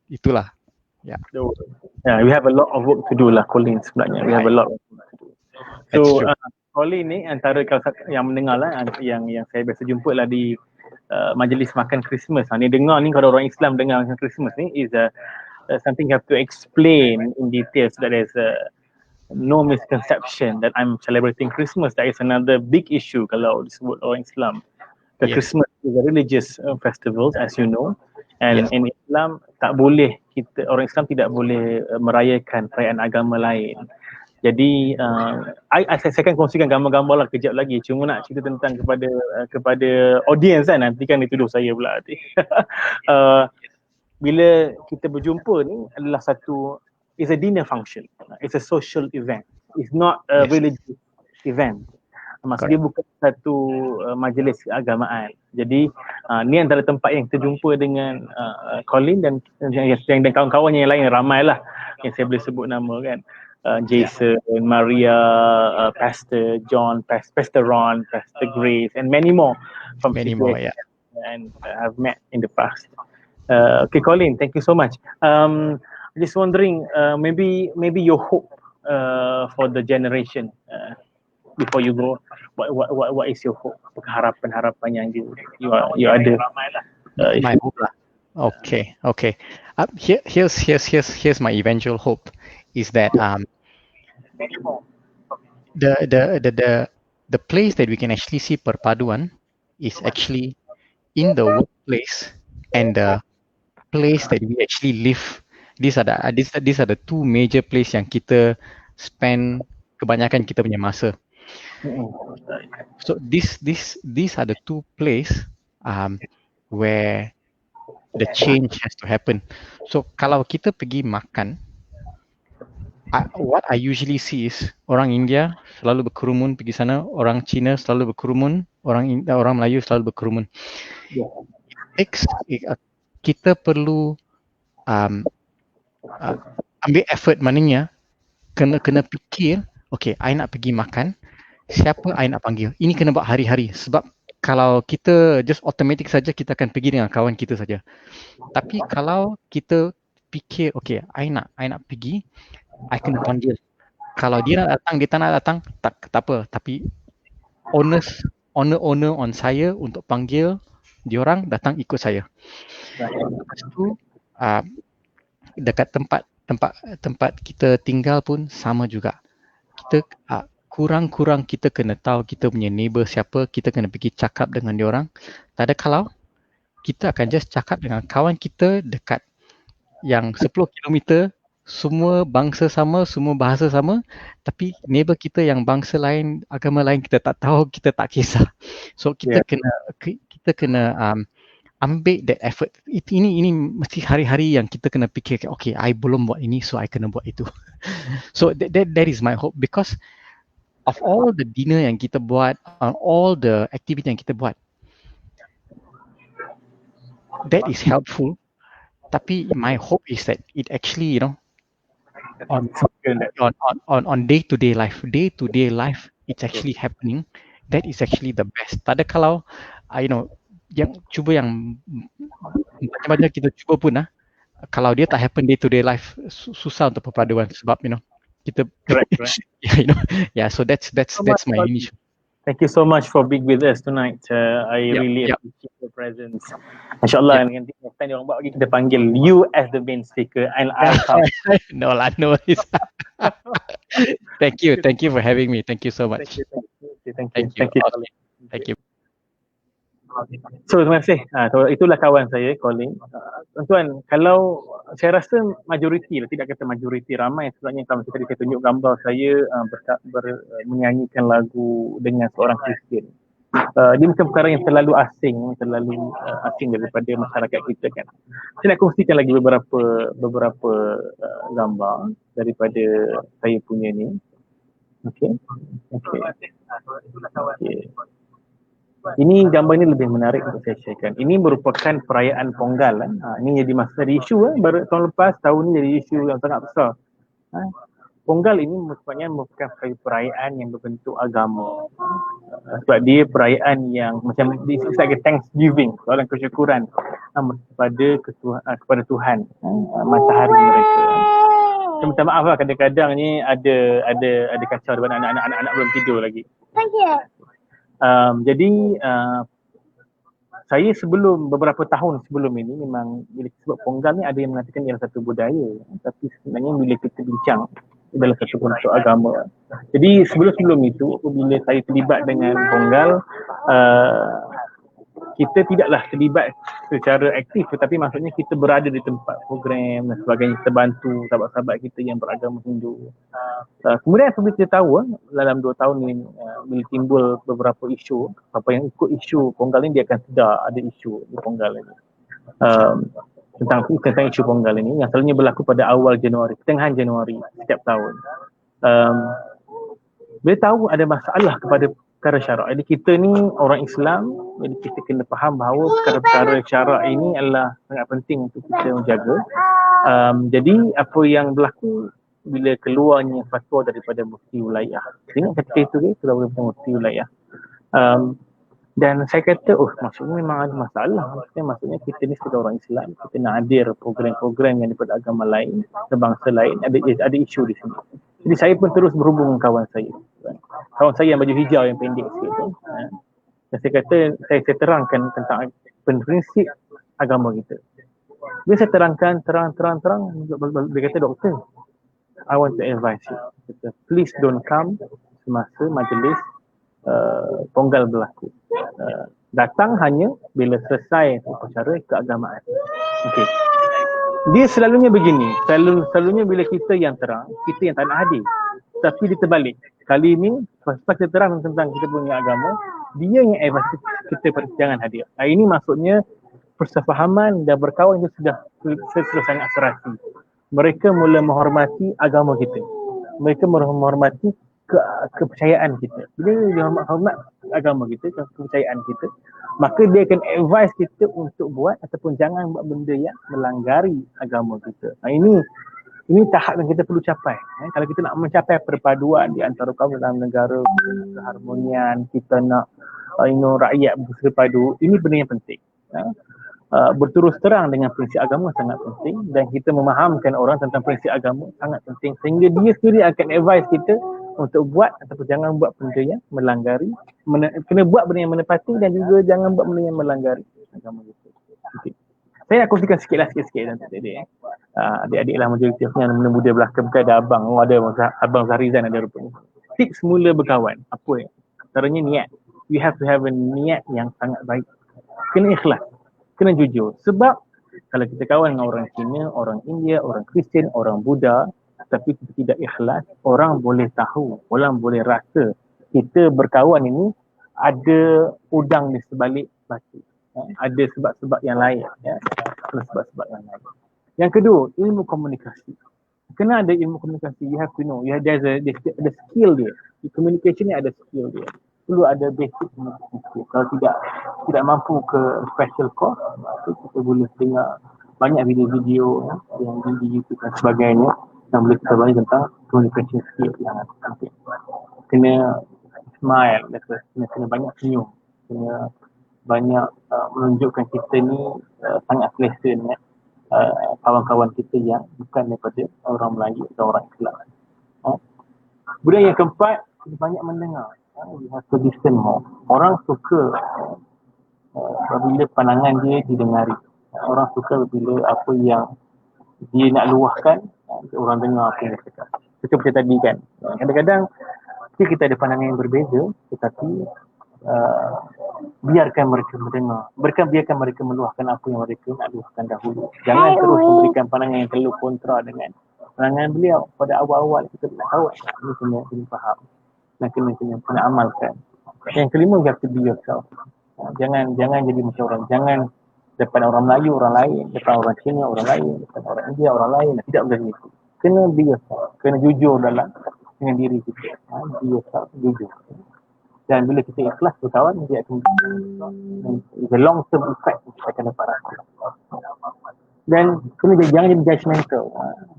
itulah. We have a lot of work to do lah, Colin sebenarnya. We have a lot of work to do. So Colin ni antara yang mendengar lah, yang saya biasa jumpa lah di majlis makan Christmas. Ni dengar ni, kalau orang Islam dengar makan Christmas ni is something you have to explain in detail so that there's no misconception that I'm celebrating Christmas. That is another big issue kalau disebut orang Islam. The Christmas is a religious festival, as you know, and in Islam tak boleh, orang Islam tidak boleh merayakan perayaan agama lain. Jadi saya akan kongsikan gambar-gambar lah kejap lagi. Cuma nak cerita tentang kepada audience kan, nanti kan dituduh saya pula. Bila kita berjumpa ni adalah it's a dinner function. It's a social event. It's not a religious event. Maksudnya dia bukan satu majlis keagamaan. Jadi ni antara tempat yang kita jumpa dengan Colin dan kawan-kawan yang lain, ramai lah yang saya boleh sebut nama kan. Jason, Maria, Pastor John, Pastor Ron, Pastor Grace, and many more from and I've met in the past. Okay, Colin, thank you so much. Just wondering, maybe your hope for the generation before you go. What is your hope? Harapan yang you ada? My hope lah. Okay. Here's my eventual hope is that the place that we can actually see perpaduan is actually in the workplace and the place that we actually live. These are the two major places yang kita spend kebanyakan kita punya masa. So these are the two places where the change has to happen. So kalau kita pergi makan what I usually see is orang India selalu berkerumun pergi sana, orang Cina selalu berkerumun, orang Melayu selalu berkerumun. Yeah. Kita perlu ambil effort, maknanya kena fikir, okay, I nak pergi makan, siapa I nak panggil. Ini kena buat hari-hari, sebab kalau kita just automatic saja, kita akan pergi dengan kawan kita saja. Tapi kalau kita fikir, okay, I nak pergi, I kena panggil. Kalau dia nak datang, dia tak nak datang, tak apa. Tapi honor on saya untuk panggil diorang datang ikut saya. Lepas tu dekat tempat kita tinggal pun sama juga. Kita kurang-kurang kita kena tahu kita punya neighbor siapa, kita kena pergi cakap dengan diorang. Tak ada kalau kita akan just cakap dengan kawan kita dekat yang 10 kilometer, semua bangsa sama, semua bahasa sama, tapi neighbor kita yang bangsa lain, agama lain, kita tak tahu, kita tak kisah. So kita kena ambil that effort. Ini mesti hari-hari yang kita kena fikir, okay, I belum buat ini, so I kena buat itu. So that is my hope, because of all the dinner yang kita buat, all the activity yang kita buat, that is helpful. Tapi my hope is that it actually, on day-to-day life, it's actually happening. That is actually the best. Tak ada kalau, yang macam-macam kita cuba pun, kalau dia tak happen day-to-day life, susah untuk perpaduan, sebab kita Correct. yeah, so that's my initial. Thank you so much for being with us tonight. I really appreciate your presence. InsyaAllah nanti next time orang buat lagi, kita panggil you as the main speaker and I'll come. No. Thank you for having me. Thank you so much. Thank you. Thank you. So terima kasih. So itulah kawan saya, Colin. Tuan-tuan, kalau saya rasa majoriti lah, tidak kata majoriti, ramai sebenarnya. Kalau tadi saya tunjuk gambar saya menyanyikan lagu dengan seorang Kristian. Dia macam perkara yang terlalu asing daripada masyarakat kita kan. Saya nak kongsikan lagi beberapa gambar daripada saya punya ni. Okay. Ini gambar ini lebih menarik untuk saya sharekan. Ini merupakan perayaan Pongal. Ini jadi jadi isu baru tahun lepas, tahun ini jadi isu yang sangat besar. Pongal ini merupakan perayaan yang berbentuk agama. Sebab dia perayaan yang macam it's like a Thanksgiving, soalan kesyukuran kepada Tuhan, matahari mereka. Saya minta maaf lah, kadang-kadang ni ada kacau daripada anak-anak belum tidur lagi. Jadi saya beberapa tahun sebelum ini memang bila sebab Pongal ni ada yang mengatakan ialah satu budaya, tapi sebenarnya bila kita bincang adalah satu bentuk agama. Jadi sebelum itu apabila saya terlibat dengan Pongal, kita tidaklah terlibat secara aktif, tetapi maksudnya kita berada di tempat program dan sebagainya, kita bantu sahabat-sahabat kita yang beragama Hindu. Kemudian apabila kita tahu dalam 2 tahun ini bila timbul beberapa isu, apa yang ikut isu Pongal ini, dia akan sedar ada isu di Pongal ini. Tentang isu Pongal ini yang selalunya berlaku pada awal Januari, pertengahan Januari setiap tahun. Bila tahu ada masalah kepada perkara syarak. Jadi kita ni orang Islam, jadi kita kena faham bahawa perkara-perkara syarak ini adalah sangat penting untuk kita menjaga. Jadi apa yang berlaku bila keluarnya fatwa daripada mufti wilayah. Ingat ketika itu keluar daripada mufti wilayah. Dan saya kata, maksudnya memang ada masalah. Maksudnya kita ni sebagai orang Islam, kita nak hadir program-program yang daripada agama lain, sebangsa lain, ada isu di sini. Jadi saya pun terus berhubung dengan kawan saya. Kawan saya yang baju hijau yang pendek sikit tu. Dan saya kata, saya terangkan tentang prinsip agama kita. Bila saya terangkan, terang, dia kata, doktor, I want to advise you. Kata, please don't come semasa majlis Pongal berlaku. Datang hanya bila selesai upacara keagamaan. Okey. Dia selalunya begini, selalunya bila kita yang terang, kita yang tak nak hadir. Tapi dia terbalik. Kali ini, pas kita terang tentang kita punya agama, dia yang advise kita jangan hadir. Ini maksudnya persefahaman dan berkawan itu sudah sangat serasi. Mereka mula menghormati agama kita. mereka menghormati kepercayaan kita. Bila dia hormat agama kita, kepercayaan kita, maka dia akan advise kita untuk buat ataupun jangan buat benda yang melanggari agama kita. Ini tahap yang kita perlu capai. Kalau kita nak mencapai perpaduan di antara kaum dalam negara, keharmonian, kita nak rakyat bersepadu, ini benda yang penting. Berterus terang dengan prinsip agama sangat penting, dan kita memahamkan orang tentang prinsip agama sangat penting, sehingga dia sendiri akan advise kita untuk buat ataupun jangan buat benda yang melanggari, kena buat benda yang menepati, dan juga jangan buat benda yang melanggari agama kita. Okay. Saya nak kongsikan sikit nanti adik-adik. Adik-adik lah majoriti yang muda belakang, bukan ada abang. Ada abang Zarizan ada rupanya. Tips mula berkawan. Apa ya? Antaranya niat. You have to have a niat yang sangat baik. Kena ikhlas. Kena jujur. Sebab kalau kita kawan dengan orang Cina, orang India, orang Kristian, orang Buddha, tapi kita tidak ikhlas, orang boleh tahu, orang boleh rasa kita berkawan ini ada udang di sebalik batu. Ada sebab-sebab yang lain. Ada sebab-sebab yang lain. Yang kedua, ilmu komunikasi. Kena ada ilmu komunikasi. You have to know. There's a skill dia. Di communication ni ada skill dia. Perlu ada basic komunikasi. Kalau tidak mampu ke special course, kita boleh dengar banyak video-video yang di YouTube dan sebagainya yang boleh kita belajar tentang communication skill yang penting. Kena smile, kena banyak senyum, kena banyak menunjukkan kita ni sangat selesa dengan kawan-kawan kita yang bukan daripada orang Melayu atau orang Islam. Budaya yang keempat, banyak mendengar. We have to listen more. Orang suka apabila pandangan dia didengari. Orang suka bila apa yang dia nak luahkan, orang dengar apa yang dia cakap. Seperti tadi kan, kadang-kadang kita ada pandangan yang berbeza, tetapi biarkan mereka mendengar. Biarkan mereka meluahkan apa yang mereka nak luahkan dahulu. Jangan terus memberikan pandangan yang terlalu kontra dengan pandangan beliau. Pada awal-awal kita nak tahu ini kena faham dan kena amalkan. Yang kelima, you have to be yourself. Jangan jadi macam orang. Jangan depan orang Melayu orang lain, depan orang Cina orang lain, depan orang India orang lain. Tidak boleh begitu. Kena be yourself. Kena jujur dengan diri kita. Be yourself, jujur. Dan bila kita ikhlas berkawan, dia akan the long term effect kita akan dapat rasa. Dan jangan jadi judgemental,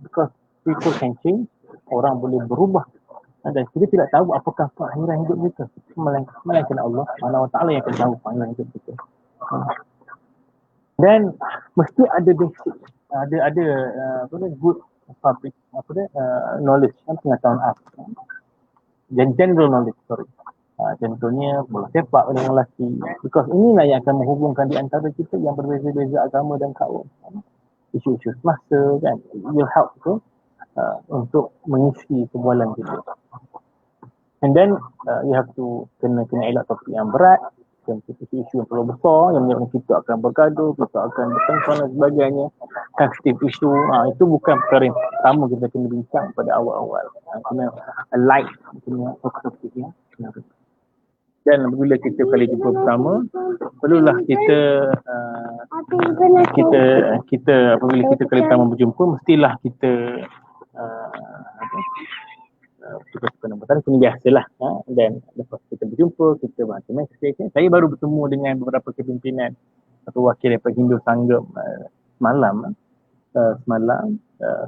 because people can change, orang boleh berubah, dan kita tidak tahu apakah akhirat hidup kita. Melainkan Allah Subhanahu Wa Taala yang akan tahu akhirat hidup kita. Dan mesti ada basic, ada good public knowledge, pengetahuan dan general knowledge, contohnya bola sepak dengan lelaki, because inilah yang akan menghubungkan di antara kita yang berbeza-beza agama dan kaum. Isu-isu semasa kan, will help untuk mengisi kebualan kita. And then you have to kena elak topik yang berat, isu yang terlalu besar yang menyebabkan kita akan bergaduh, kita akan bertengkar dan sebagainya. Sensitive isu, itu bukan perkara yang pertama kita kena bincang pada awal-awal. Kena light, kena topik yang berat. Dan apabila kita kali jumpa pertama, perlulah kita apabila kita kali pertama berjumpa, mestilah kita tukar-tukar nombor telefon biasalah. Dan lepas kita berjumpa, kita bahasa mesej. Saya baru bertemu dengan beberapa kepimpinan atau wakil daripada Hindu Sanggam semalam,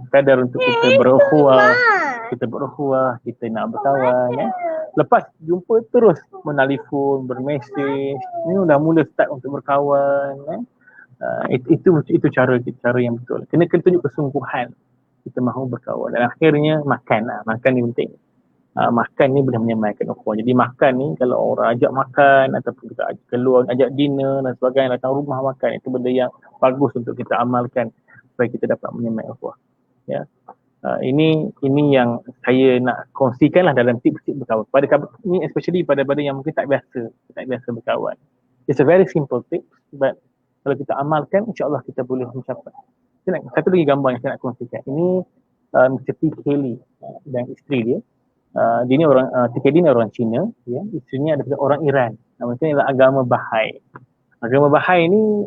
sekadar untuk kita berukhuwah, kita nak berkawan. Lepas jumpa terus menelefon, bermesej, ini dah mula start untuk berkawan. Itu cara yang betul. Kena tunjuk kesungguhan kita mahu berkawan. Dan akhirnya makan ni penting. Makan ni boleh menyamaikan ukhuwah. Jadi makan ni, kalau orang ajak makan ataupun kita ajak keluar, ajak dinner dan sebagainya, datang rumah makan, itu benda yang bagus untuk kita amalkan supaya kita dapat menyamai ukhuwah. Ya. Ini yang saya nak kongsikanlah dalam tips-tips berkawan. Ini especially pada yang mungkin tak biasa berkawan. It's a very simple tips, but kalau kita amalkan, insya-Allah kita boleh mencapai. Satu lagi gambar yang saya nak kongsikan. Ini Mr. P. Kelly dan isteri dia. Dia ni TKD ni orang Cina, ya. Isterinya adalah orang Iran. Namanya adalah agama Bahai. Agama Bahai ni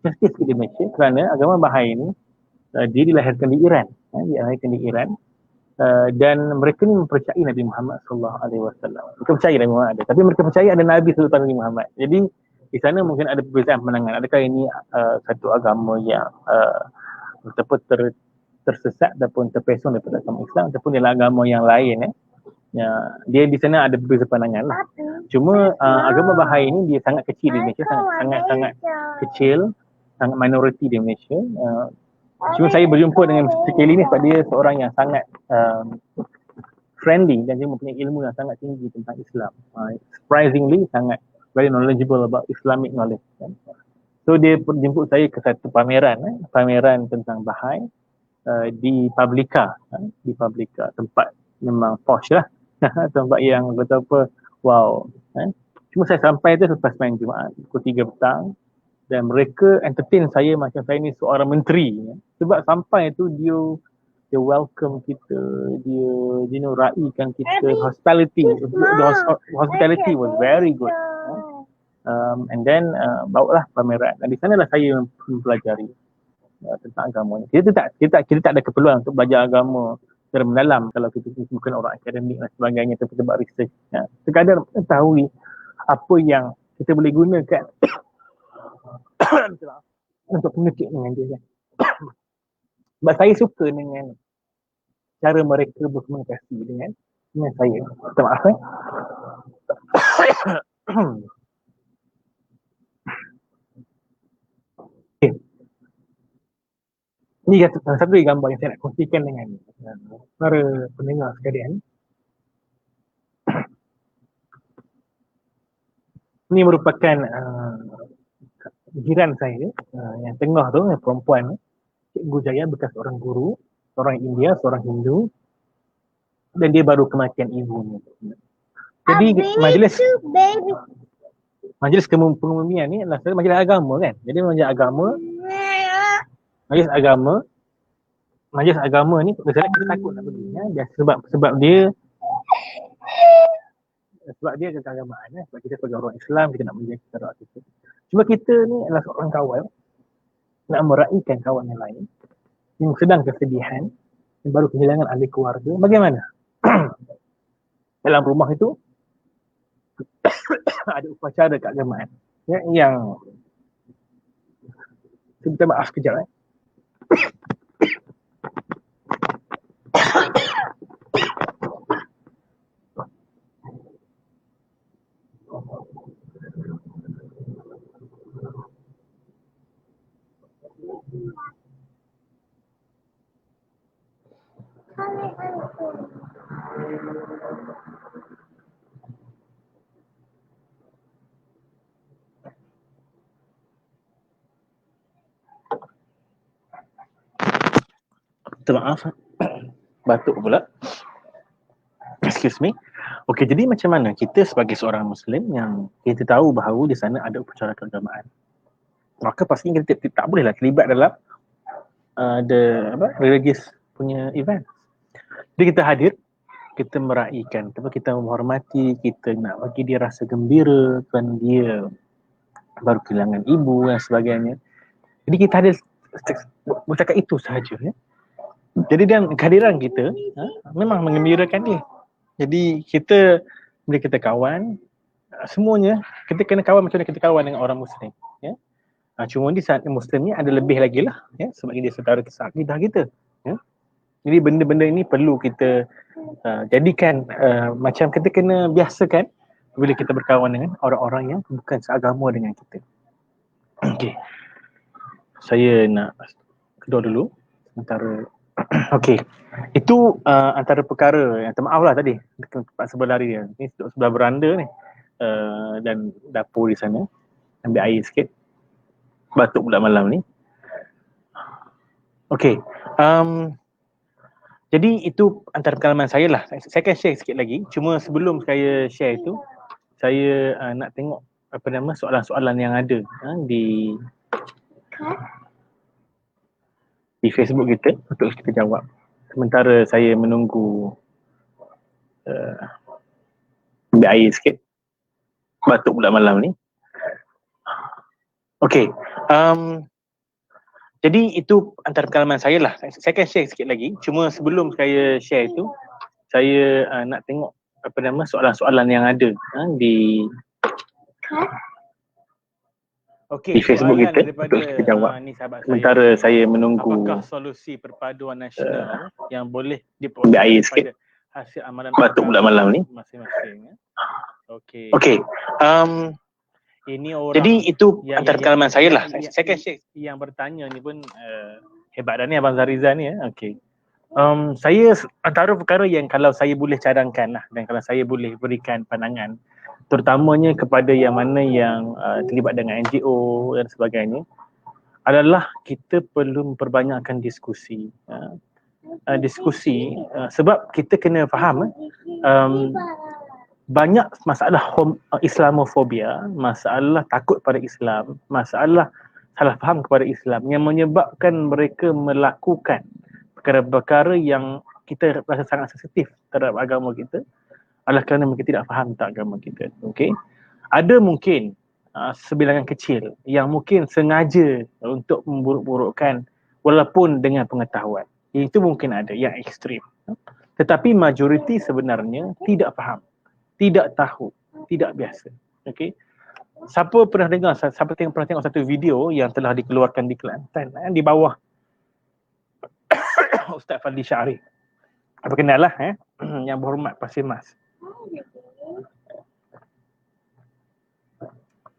sensitif di Malaysia kerana agama Bahai ni dia dilahirkan di Iran. Dia dilahirkan di Iran Dan mereka ni mempercayai Nabi Muhammad sallallahu alaihi wasallam. Mereka percaya Nabi Muhammad ada, tapi mereka percaya ada Nabi selepas Nabi Muhammad. Jadi di sana mungkin ada perbezaan pandangan. Adakah ini satu agama yang betul tersesat ataupun terpesong daripada agama Islam, ataupun ialah agama yang lain. Dia di sana ada berbeza pandangan lah. Cuma agama Bahai ini dia sangat kecil di Malaysia, sangat kecil, sangat minoriti di Malaysia. Cuma saya berjumpa dengan Mr. Kelly ni sebab dia seorang yang sangat friendly dan dia mempunyai ilmu yang sangat tinggi tentang Islam. Surprisingly sangat very knowledgeable about Islamic knowledge. So dia jemput saya ke satu pameran tentang Bahai di Publica, tempat memang posh lah. Tempat yang betapa wow. Cuma saya sampai tu selepas main Jumaat pukul 3 petang dan mereka entertain saya macam saya ni seorang menteri. Sebab sampai tu dia welcome kita, dia raikan kita, hospitality was very good. And then bawalah pameran. Dan di sanalah saya mempelajari tentang agama ni. Kita tak ada keperluan untuk belajar agama secara mendalam kalau kita bukan orang akademik dan sebagainya, tapi kita buat research. Sekadar mengetahui apa yang kita boleh gunakan untuk communicate dengan dia kan. Sebab saya suka dengan cara mereka berkomunikasi dengan saya. Minta maaf Okay. Ini satu gambar yang saya nak kongsikan dengan para pendengar sekalian. Ini merupakan jiran saya yang tengah tu, yang perempuan, Cikgu Jaya, bekas seorang guru, seorang India, seorang Hindu, dan dia baru kematian ibunya. Jadi majlis pengumumian ni adalah majlis agama kan. Jadi majlis agama ni biasanya kita takut nak pergi ya, sebab dia keagamaan ya. Sebab kita sebagai orang Islam kita nak menjaga syarat kita. Cuma kita ni adalah seorang kawan nak meraihkan kawan yang lain yang sedang kesedihan, yang baru kehilangan ahli keluarga. Bagaimana? Dalam rumah itu ada upacara keagamaan ya, yang kita maaf sekejap maaf batuk pula, excuse me. Okey, jadi macam mana kita sebagai seorang Muslim yang kita tahu bahawa di sana ada upacara keagamaan, maka pastinya kita tak bolehlah terlibat dalam religious punya event. Jadi kita hadir, kita meraihkan, kita menghormati, kita nak bagi dia rasa gembira kan dia baru kehilangan ibu dan sebagainya. Jadi kita hadir bercakap itu sahaja ya. Jadi dan kehadiran kita memang menggembirakan dia. Jadi kita bila kita kawan, semuanya kita kena kawan macam mana kita kawan dengan orang Muslim ya. Cuma di saat Muslim ni ada lebih lagi lah ya, sebab dia saudara kisah akidah kita ya. Jadi benda-benda ini perlu kita jadikan macam kita kena biasakan bila kita berkawan dengan orang-orang yang bukan seagama dengan kita. Okey, saya nak kedua dulu sementara. Okey, itu antara perkara yang maaf lah tadi tempat sebelah lari dia ni, sebelah beranda ni dan dapur di sana, ambil air sikit, batuk pula malam ni. Okey, jadi itu antara pengalaman saya lah. Saya akan share sikit lagi. Cuma sebelum saya share itu, saya nak tengok soalan-soalan yang ada di Facebook kita untuk kita jawab. Sementara saya menunggu ambil air sikit, batuk pula malam ni. Okey, Jadi itu antara pengalaman saya lah. Saya akan share sikit lagi. Cuma sebelum saya share itu, saya nak tengok apa nama soalan-soalan yang ada di di Facebook kita untuk kita jawab. ni sahabat Sementara ni, saya menunggu apakah solusi perpaduan nasional yang boleh ambil air sikit. hasil amalan Batuk pula malam ni. masing-masing? Okey. Okey. Ini orang Jadi itu antara pengalaman saya lah. yang- Saya akan share. yang bertanya ni pun hebat dah ni Abang Zariza ni ya. Okey. Saya antara perkara yang kalau saya boleh cadangkan lah dan kalau saya boleh berikan pandangan terutamanya kepada yang mana yang terlibat dengan NGO dan sebagainya adalah kita perlu memperbanyakkan diskusi. Sebab kita kena faham banyak masalah Islamofobia, masalah takut pada Islam, masalah salah faham kepada Islam yang menyebabkan mereka melakukan perkara-perkara yang kita rasa sangat sensitif terhadap agama kita adalah kerana mereka tidak faham tentang agama kita. Okey. Ada mungkin sebilangan kecil yang mungkin sengaja untuk memburuk-burukkan walaupun dengan pengetahuan. Itu mungkin ada yang ekstrim. Tetapi majoriti sebenarnya tidak faham, tidak tahu, tidak biasa. Okey. Siapa pernah dengar, siapa pernah tengok satu video yang telah dikeluarkan di Kelantan di bawah Ustaz Fadli Syarif. Apa kenal lah yang berhormat Pasir Mas.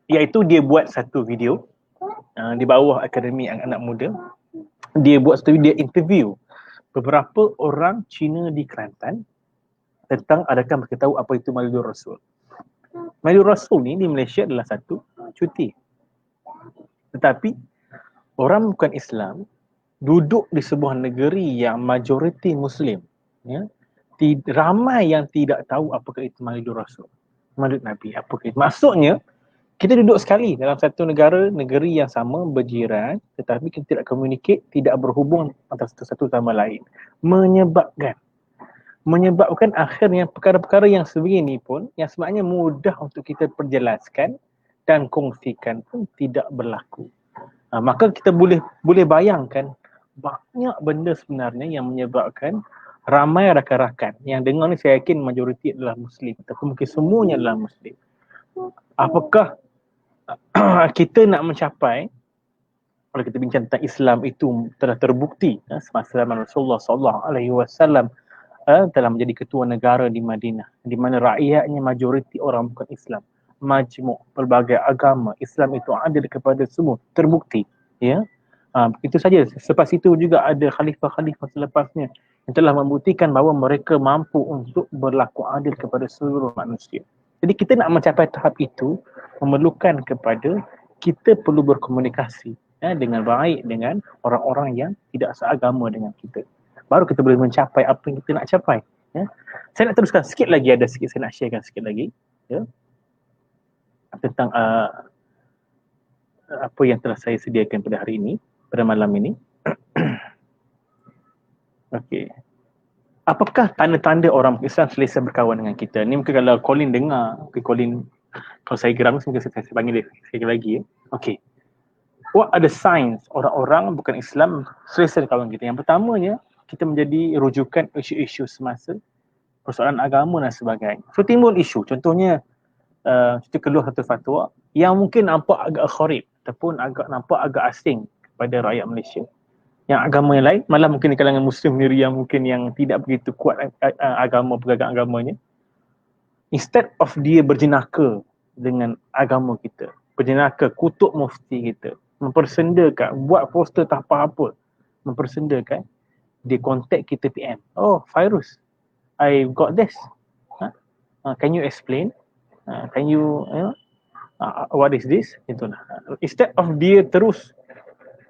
Iaitu dia buat satu video di bawah Akademi Anak Muda. Dia buat satu video, dia interview beberapa orang Cina di Kelantan tentang adakah mereka tahu apa itu Maulidur Rasul. Maulidur Rasul ni di Malaysia adalah satu cuti. Tetapi orang bukan Islam duduk di sebuah negeri yang majoriti Muslim, ya, ramai yang tidak tahu apakah itu Maulidur Rasul, Maulid Nabi, apakah itu. Maksudnya kita duduk sekali dalam satu negeri yang sama, berjiran, tetapi kita tidak communicate, tidak berhubung antara satu sama lain. Menyebabkan akhirnya perkara-perkara yang sebegini pun, yang sebenarnya mudah untuk kita perjelaskan dan kongsikan pun tidak berlaku. Maka kita boleh bayangkan banyak benda sebenarnya yang menyebabkan ramai rakan-rakan yang dengar ni, saya yakin majoriti adalah Muslim ataupun mungkin semuanya adalah Muslim. Apakah kita nak mencapai, kalau kita bincang tentang Islam itu telah terbukti semasa zaman Rasulullah SAW telah menjadi ketua negara di Madinah, di mana rakyatnya majoriti orang bukan Islam, majmuk pelbagai agama, Islam itu adil kepada semua, terbukti, ya. Itu saja. Selepas itu juga ada khalifah-khalifah selepasnya yang telah membuktikan bahawa mereka mampu untuk berlaku adil kepada seluruh manusia. Jadi kita nak mencapai tahap itu memerlukan kepada kita perlu berkomunikasi dengan baik dengan orang-orang yang tidak seagama dengan kita. Baru kita boleh mencapai apa yang kita nak capai. Ya. Saya nak teruskan sikit lagi, ada sikit saya nak sharekan sikit lagi, ya, tentang apa yang telah saya sediakan pada hari ini, pada malam ini. Okey. Apakah tanda-tanda orang Islam selesa berkawan dengan kita? Ni mungkin kalau Colin dengar, Colin, kalau saya geram mungkin saya panggil dia sekali lagi. Okey. What are the signs orang-orang bukan Islam selesa berkawan kita? Yang pertamanya, kita menjadi rujukan isu-isu semasa, persoalan agama dan sebagainya. So timbul isu, contohnya kita keluar satu fatwa yang mungkin nampak agak kharib ataupun nampak agak asing kepada rakyat Malaysia. Yang agama yang lain, malah mungkin di kalangan Muslim sendiri yang mungkin yang tidak begitu kuat agama, pegangan agamanya, instead of dia berjenaka dengan agama kita, berjenaka kutuk mufti kita, mempersendakan, buat poster tak apa-apa, mempersendakan, dia contact kita PM. Oh, Fairuz, I got this. Can you explain? Can you, what is this? Itulah. Instead of dia terus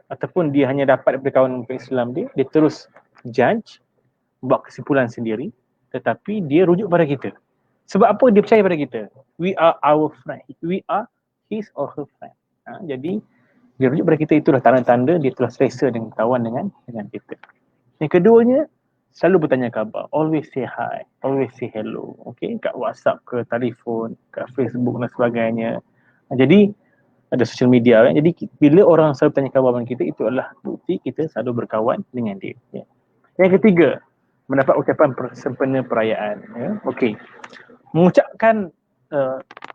ataupun dia hanya dapat daripada kawan Islam dia terus judge, buat kesimpulan sendiri, tetapi dia rujuk pada kita. Sebab apa dia percaya pada kita? We are our friend. We are his or her friend. Jadi dia rujuk pada kita, itulah tanda-tanda dia telah selesa dengan kawan dengan kita. Yang keduanya, selalu bertanya khabar, always say hi, always say hello, okay? Kat WhatsApp ke telefon, kat Facebook dan sebagainya. Jadi ada social media kan. Jadi bila orang selalu tanya kawan kita, itu adalah bukti kita selalu berkawan dengan dia. Ya. Yang ketiga, mendapat ucapan sempena perayaan. Ya. Okey. Mengucapkan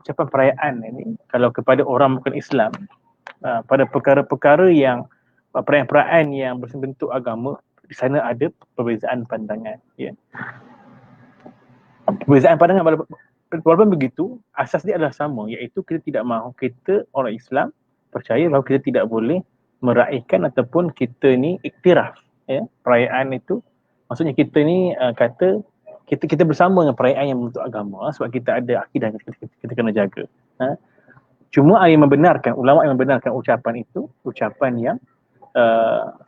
ucapan perayaan ini kalau kepada orang bukan Islam, pada perkara-perkara yang perayaan-perayaan yang berbentuk agama, di sana ada perbezaan pandangan. Ya. Perbezaan pandangan walaupun begitu, asas dia adalah sama, iaitu kita tidak mahu, kita orang Islam percaya bahawa kita tidak boleh meraihkan ataupun kita ni iktiraf, ya, perayaan itu. Maksudnya kita ni kata kita bersama dengan perayaan yang bentuk agama, sebab kita ada akidah yang kita kena jaga. Cuma yang membenarkan, ulama yang membenarkan ucapan itu, ucapan yang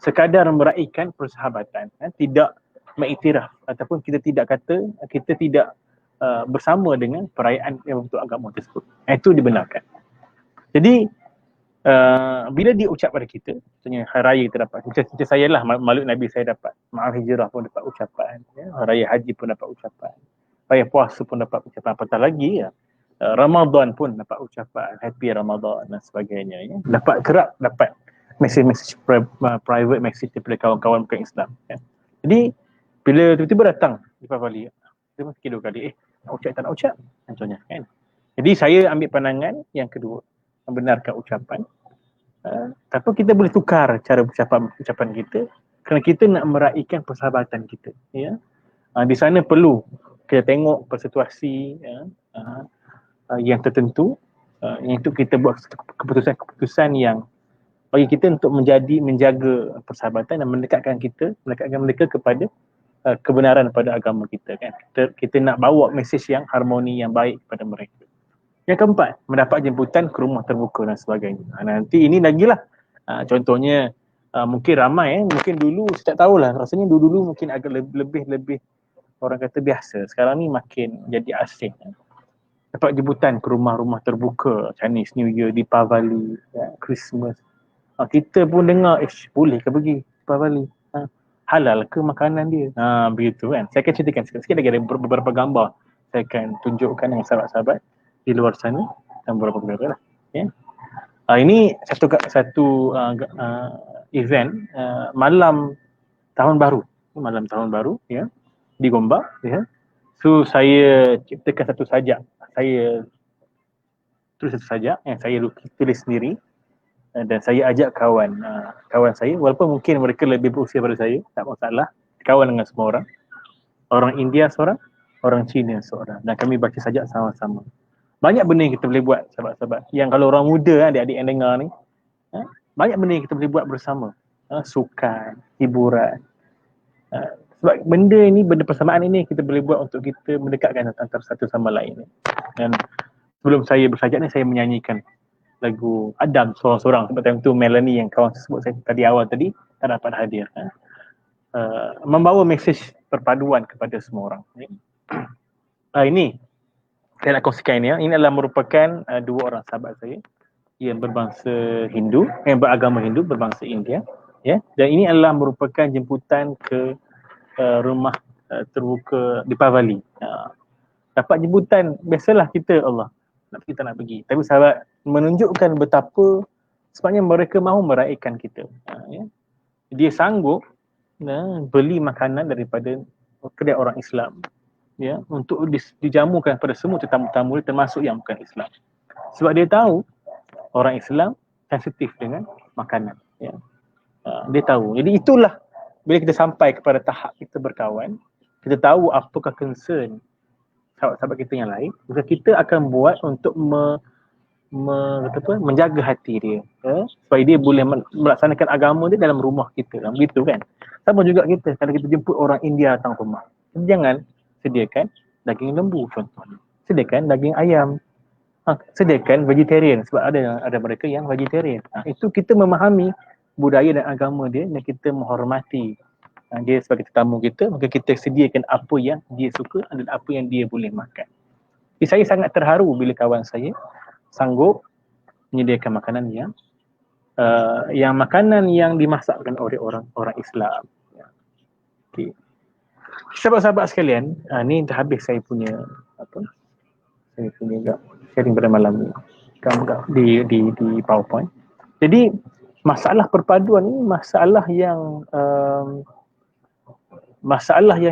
sekadar meraihkan persahabatan, tidak mengiktiraf ataupun kita tidak kata, kita tidak bersama dengan perayaan yang bentuk agama tersebut. Itu dibenarkan. Jadi bila dia ucap pada kita, contohnya hari raya kita dapat, macam saya lah, maulid Nabi saya dapat, Maaf Hijrah pun dapat ucapan, ya, raya haji pun dapat ucapan, raya puasa pun dapat ucapan, apatah lagi ya, Ramadan pun dapat ucapan, happy Ramadan dan sebagainya, ya. Dapat message private message daripada kawan-kawan bukan Islam, ya. Jadi bila tiba-tiba datang di Pavali, dia mesti fikir 2 kali, nak ucap tak nak ucap, contohnya kan. Jadi saya ambil pandangan yang kedua, membenarkan ucapan, tapi kita boleh tukar cara ucapan kita kerana kita nak meraihkan persahabatan kita, ya. Di sana perlu kita tengok situasi, ya, yang tertentu, yang itu kita buat keputusan yang bagi kita untuk menjaga persahabatan dan mendekatkan mereka kepada kebenaran pada agama kita, kan. Kita nak bawa mesej yang harmoni, yang baik kepada mereka. Yang keempat, mendapat jemputan ke rumah terbuka dan sebagainya. Nanti ini lagilah, contohnya mungkin ramai, mungkin dulu saya tak tahulah, rasanya dulu mungkin agak lebih orang kata biasa. Sekarang ni makin jadi asing. Dapat jemputan ke rumah-rumah terbuka, Chinese New Year, Deepavali, ya, Christmas. Kita pun dengar, boleh ke pergi Deepavali? Halal ke makanan dia? Begitu kan. Saya akan ceritakan sikit lagi, ada beberapa gambar saya akan tunjukkan dengan sahabat-sahabat di luar sana dan beberapa perkara lah. Ya. Ini satu event malam tahun baru, ya, di Gombak, ya. So saya ciptakan satu sajak, saya tulis satu sajak yang saya tulis sendiri, dan saya ajak kawan saya, walaupun mungkin mereka lebih berusia daripada saya, tak masalah, kawan dengan semua orang India seorang, orang Cina seorang, dan kami baca sajak sama-sama. Banyak benda yang kita boleh buat, sahabat-sahabat, yang kalau orang muda, adik-adik yang dengar ni, banyak benda yang kita boleh buat bersama, sukan, hiburan, sebab benda persamaan ini kita boleh buat untuk kita mendekatkan antara satu sama lain. Dan sebelum saya bersajak ni, saya menyanyikan lagu Adam seorang-seorang, sebab time tu Melanie yang kawan sebut saya tadi awal tadi tak dapat hadir, membawa mesej perpaduan kepada semua orang. Ini saya nak kongsikan ya. Ini adalah merupakan 2 orang sahabat saya yang berbangsa Hindu, yang beragama Hindu, berbangsa India, ya. Dan ini adalah merupakan jemputan ke rumah terbuka di Pavali. Dapat jemputan, biasalah kita kita nak pergi, tapi sahabat menunjukkan betapa sebabnya mereka mahu meraihkan kita, ya. Dia sanggup beli makanan daripada kedai orang Islam, ya, untuk dijamukan pada semua tetamu-tamu termasuk yang bukan Islam, sebab dia tahu orang Islam sensitif dengan makanan, ya. Dia tahu. Jadi itulah, bila kita sampai kepada tahap kita berkawan, kita tahu apakah concern sahabat-sahabat kita yang lain, maka kita akan buat untuk menjaga hati dia, ya, supaya dia boleh melaksanakan agama dia dalam rumah kita, begitu kan. Sama juga kita, kalau kita jemput orang India datang rumah, jangan sediakan daging lembu contohnya, sediakan daging ayam, sediakan vegetarian, sebab ada mereka yang vegetarian. Itu kita memahami budaya dan agama dia, dan kita menghormati dia sebagai tetamu kita, maka kita sediakan apa yang dia suka dan apa yang dia boleh makan. Jadi saya sangat terharu bila kawan saya sanggup menyediakan makanan yang makanan yang dimasakkan oleh orang Islam. Okay. Sahabat-sahabat sekalian, ni dah habis saya punya sharing pada malam ni. di PowerPoint. Jadi masalah perpaduan ini masalah yang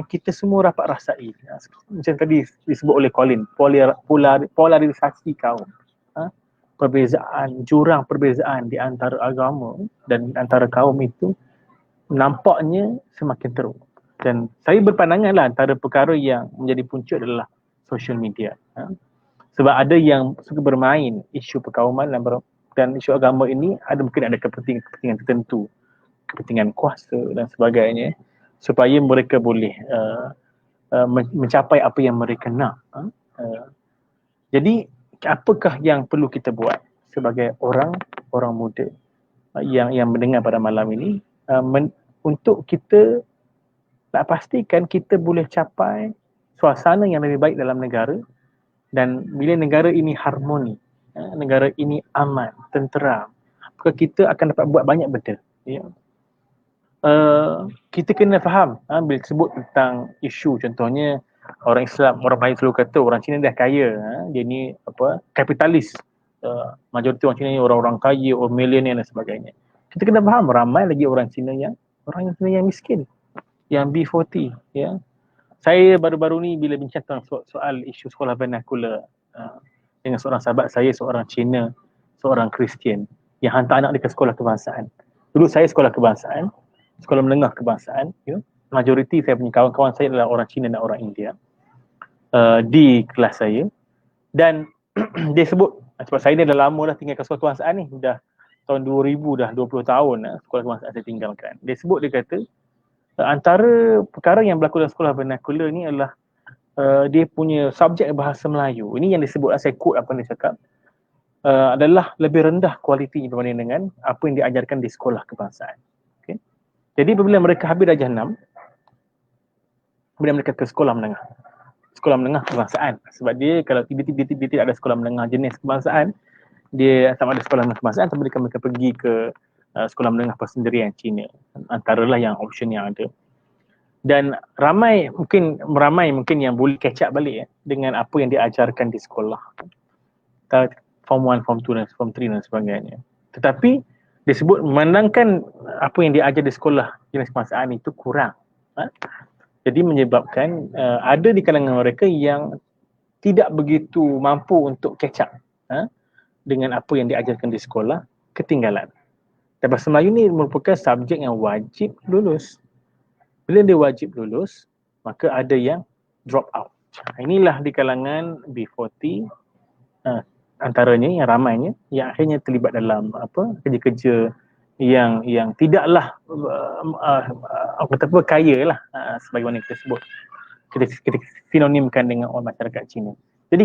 kita semua dapat rasai. Macam tadi disebut oleh Colin, polarisasi kaum. Jurang perbezaan di antara agama dan antara kaum itu nampaknya semakin teruk. Dan saya berpandangan lah antara perkara yang menjadi punca adalah social media. Sebab ada yang suka bermain isu perkauman dan isu agama ini mungkin ada kepentingan tertentu, kepentingan kuasa dan sebagainya, supaya mereka boleh mencapai apa yang mereka nak. Jadi apakah yang perlu kita buat sebagai orang muda yang mendengar pada malam ini, untuk kita nak pastikan kita boleh capai suasana yang lebih baik dalam negara, dan bila negara ini harmoni, negara ini aman, tenteram, maka kita akan dapat buat banyak benda. Kita kena faham bila sebut tentang isu, contohnya orang Islam, orang Melayu selalu kata orang Cina dah kaya, dia ni kapitalis, majoriti orang Cina ni orang-orang kaya, orang millionaire dan sebagainya. Kita kena faham ramai lagi orang Cina yang miskin, yang B40. Saya baru-baru ni bila bincang tentang soal isu sekolah vernacular dengan seorang sahabat saya, seorang Cina, seorang Kristian yang hantar anak dia ke sekolah kebangsaan. Dulu saya sekolah kebangsaan, sekolah menengah kebangsaan, majoriti saya punya kawan-kawan saya adalah orang Cina dan orang India di kelas saya. Dan dia sebut, sebab saya ni dah lama dah tinggal kat sekolah kebangsaan ni, dah tahun 2000, dah 20 tahun sekolah kebangsaan saya tinggalkan. Dia sebut, dia kata antara perkara yang berlaku dalam sekolah vernacular ni adalah dia punya subjek bahasa Melayu. Ini yang disebut, saya quote apa yang dia cakap, adalah lebih rendah kualitinya berbanding dengan apa yang diajarkan di sekolah kebangsaan. Okay. Jadi apabila mereka habis darjah 6, kemudian mereka ke sekolah menengah kebangsaan. Sebab dia kalau tiba-tiba dia tidak ada sekolah menengah jenis kebangsaan, dia sama ada sekolah menengah kebangsaan, tapi mereka pergi ke sekolah menengah persendirian Cina. Antaralah yang option yang ada. Dan ramai mungkin yang boleh catch up balik dengan apa yang diajarkan di sekolah. Form 1, Form 2 dan Form 3 dan sebagainya. Tetapi disebut memandangkan apa yang diajar di sekolah jenis kebangsaan itu kurang. Jadi menyebabkan ada di kalangan mereka yang tidak begitu mampu untuk catch up dengan apa yang diajarkan di sekolah, ketinggalan. Dan bahasa Melayu ni merupakan subjek yang wajib lulus. Bila dia wajib lulus, maka ada yang drop out. Inilah di kalangan B40 antaranya yang ramainya yang akhirnya terlibat dalam kerja-kerja yang tidaklah kaya lah, sebagaimana kita sebut, kita sinonimkan dengan orang masyarakat Cina. Jadi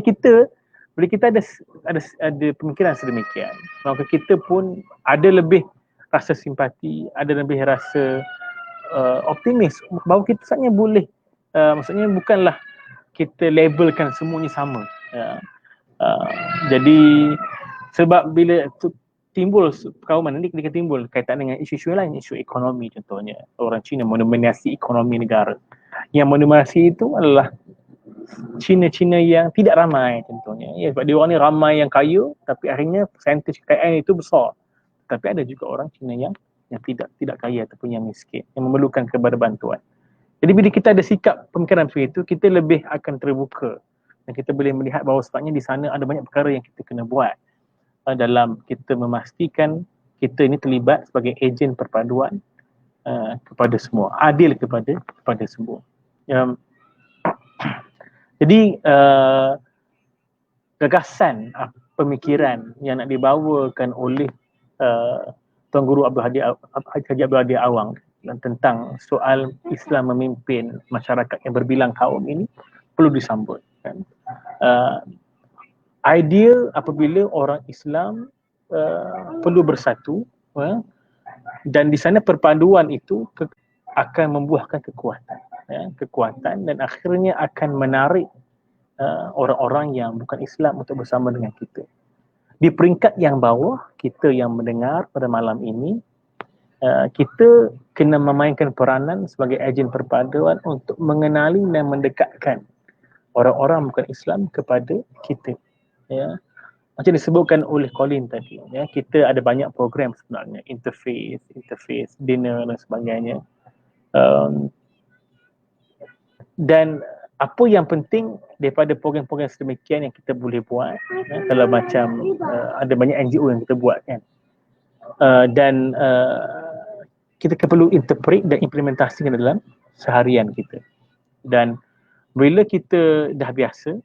bila kita ada pemikiran sedemikian, maka kita pun ada lebih rasa simpati, ada lebih rasa optimis bahawa kita sebenarnya boleh, maksudnya bukanlah kita labelkan semuanya sama. Jadi sebab bila timbul perkauman ini, ketika timbul kaitan dengan isu-isu lain, isu ekonomi contohnya, orang Cina mendominasi ekonomi negara. Yang mendominasi itu adalah Cina-Cina yang tidak ramai contohnya. Sebab dia orang ni ramai yang kaya, tapi akhirnya persentage kekayaan itu besar. Tapi ada juga orang Cina yang tidak kaya ataupun yang miskin, yang memerlukan kepada bantuan. Jadi bila kita ada sikap pemikiran seperti itu, kita lebih akan terbuka dan kita boleh melihat bahawa sebenarnya di sana ada banyak perkara yang kita kena buat dalam kita memastikan kita ini terlibat sebagai ejen perpaduan kepada semua, adil kepada semua. Jadi gagasan pemikiran yang nak dibawakan oleh Tuan Guru Haji Abdul Hadi Awang tentang soal Islam memimpin masyarakat yang berbilang kaum ini perlu disambut. Ideal apabila orang Islam perlu bersatu, dan di sana perpaduan itu akan membuahkan kekuatan dan akhirnya akan menarik orang-orang yang bukan Islam untuk bersama dengan kita. Di peringkat yang bawah, kita yang mendengar pada malam ini, kita kena memainkan peranan sebagai ejen perpaduan untuk mengenali dan mendekatkan orang-orang bukan Islam kepada kita. macam disebutkan oleh Colin tadi, ya, kita ada banyak program sebenarnya, interface, dinner dan sebagainya. Dan apa yang penting daripada program-program sedemikian yang kita boleh buat, ya, kalau macam ada banyak NGO yang kita buat kan, dan kita perlu interpret dan implementasikan dalam seharian kita. Dan bila kita dah biasa,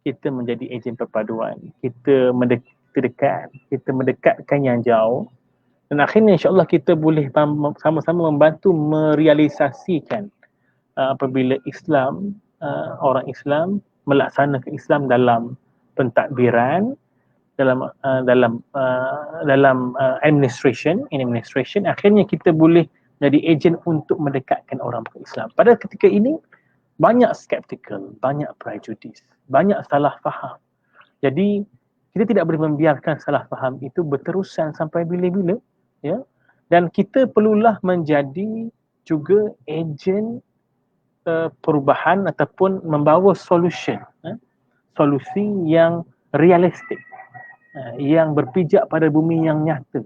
kita menjadi ejen perpaduan, kita mendekat, kita mendekatkan yang jauh, dan akhirnya insyaAllah kita boleh sama-sama membantu merealisasikan apabila Islam, orang Islam melaksanakan Islam dalam pentadbiran, dalam administration, akhirnya kita boleh jadi ejen untuk mendekatkan orang Islam. Pada ketika ini banyak skeptical, banyak prejudice, banyak salah faham. Jadi kita tidak boleh membiarkan salah faham itu berterusan sampai bila-bila, ya. Dan kita perlulah menjadi juga ejen perubahan ataupun membawa solusi yang realistik, yang berpijak pada bumi yang nyata,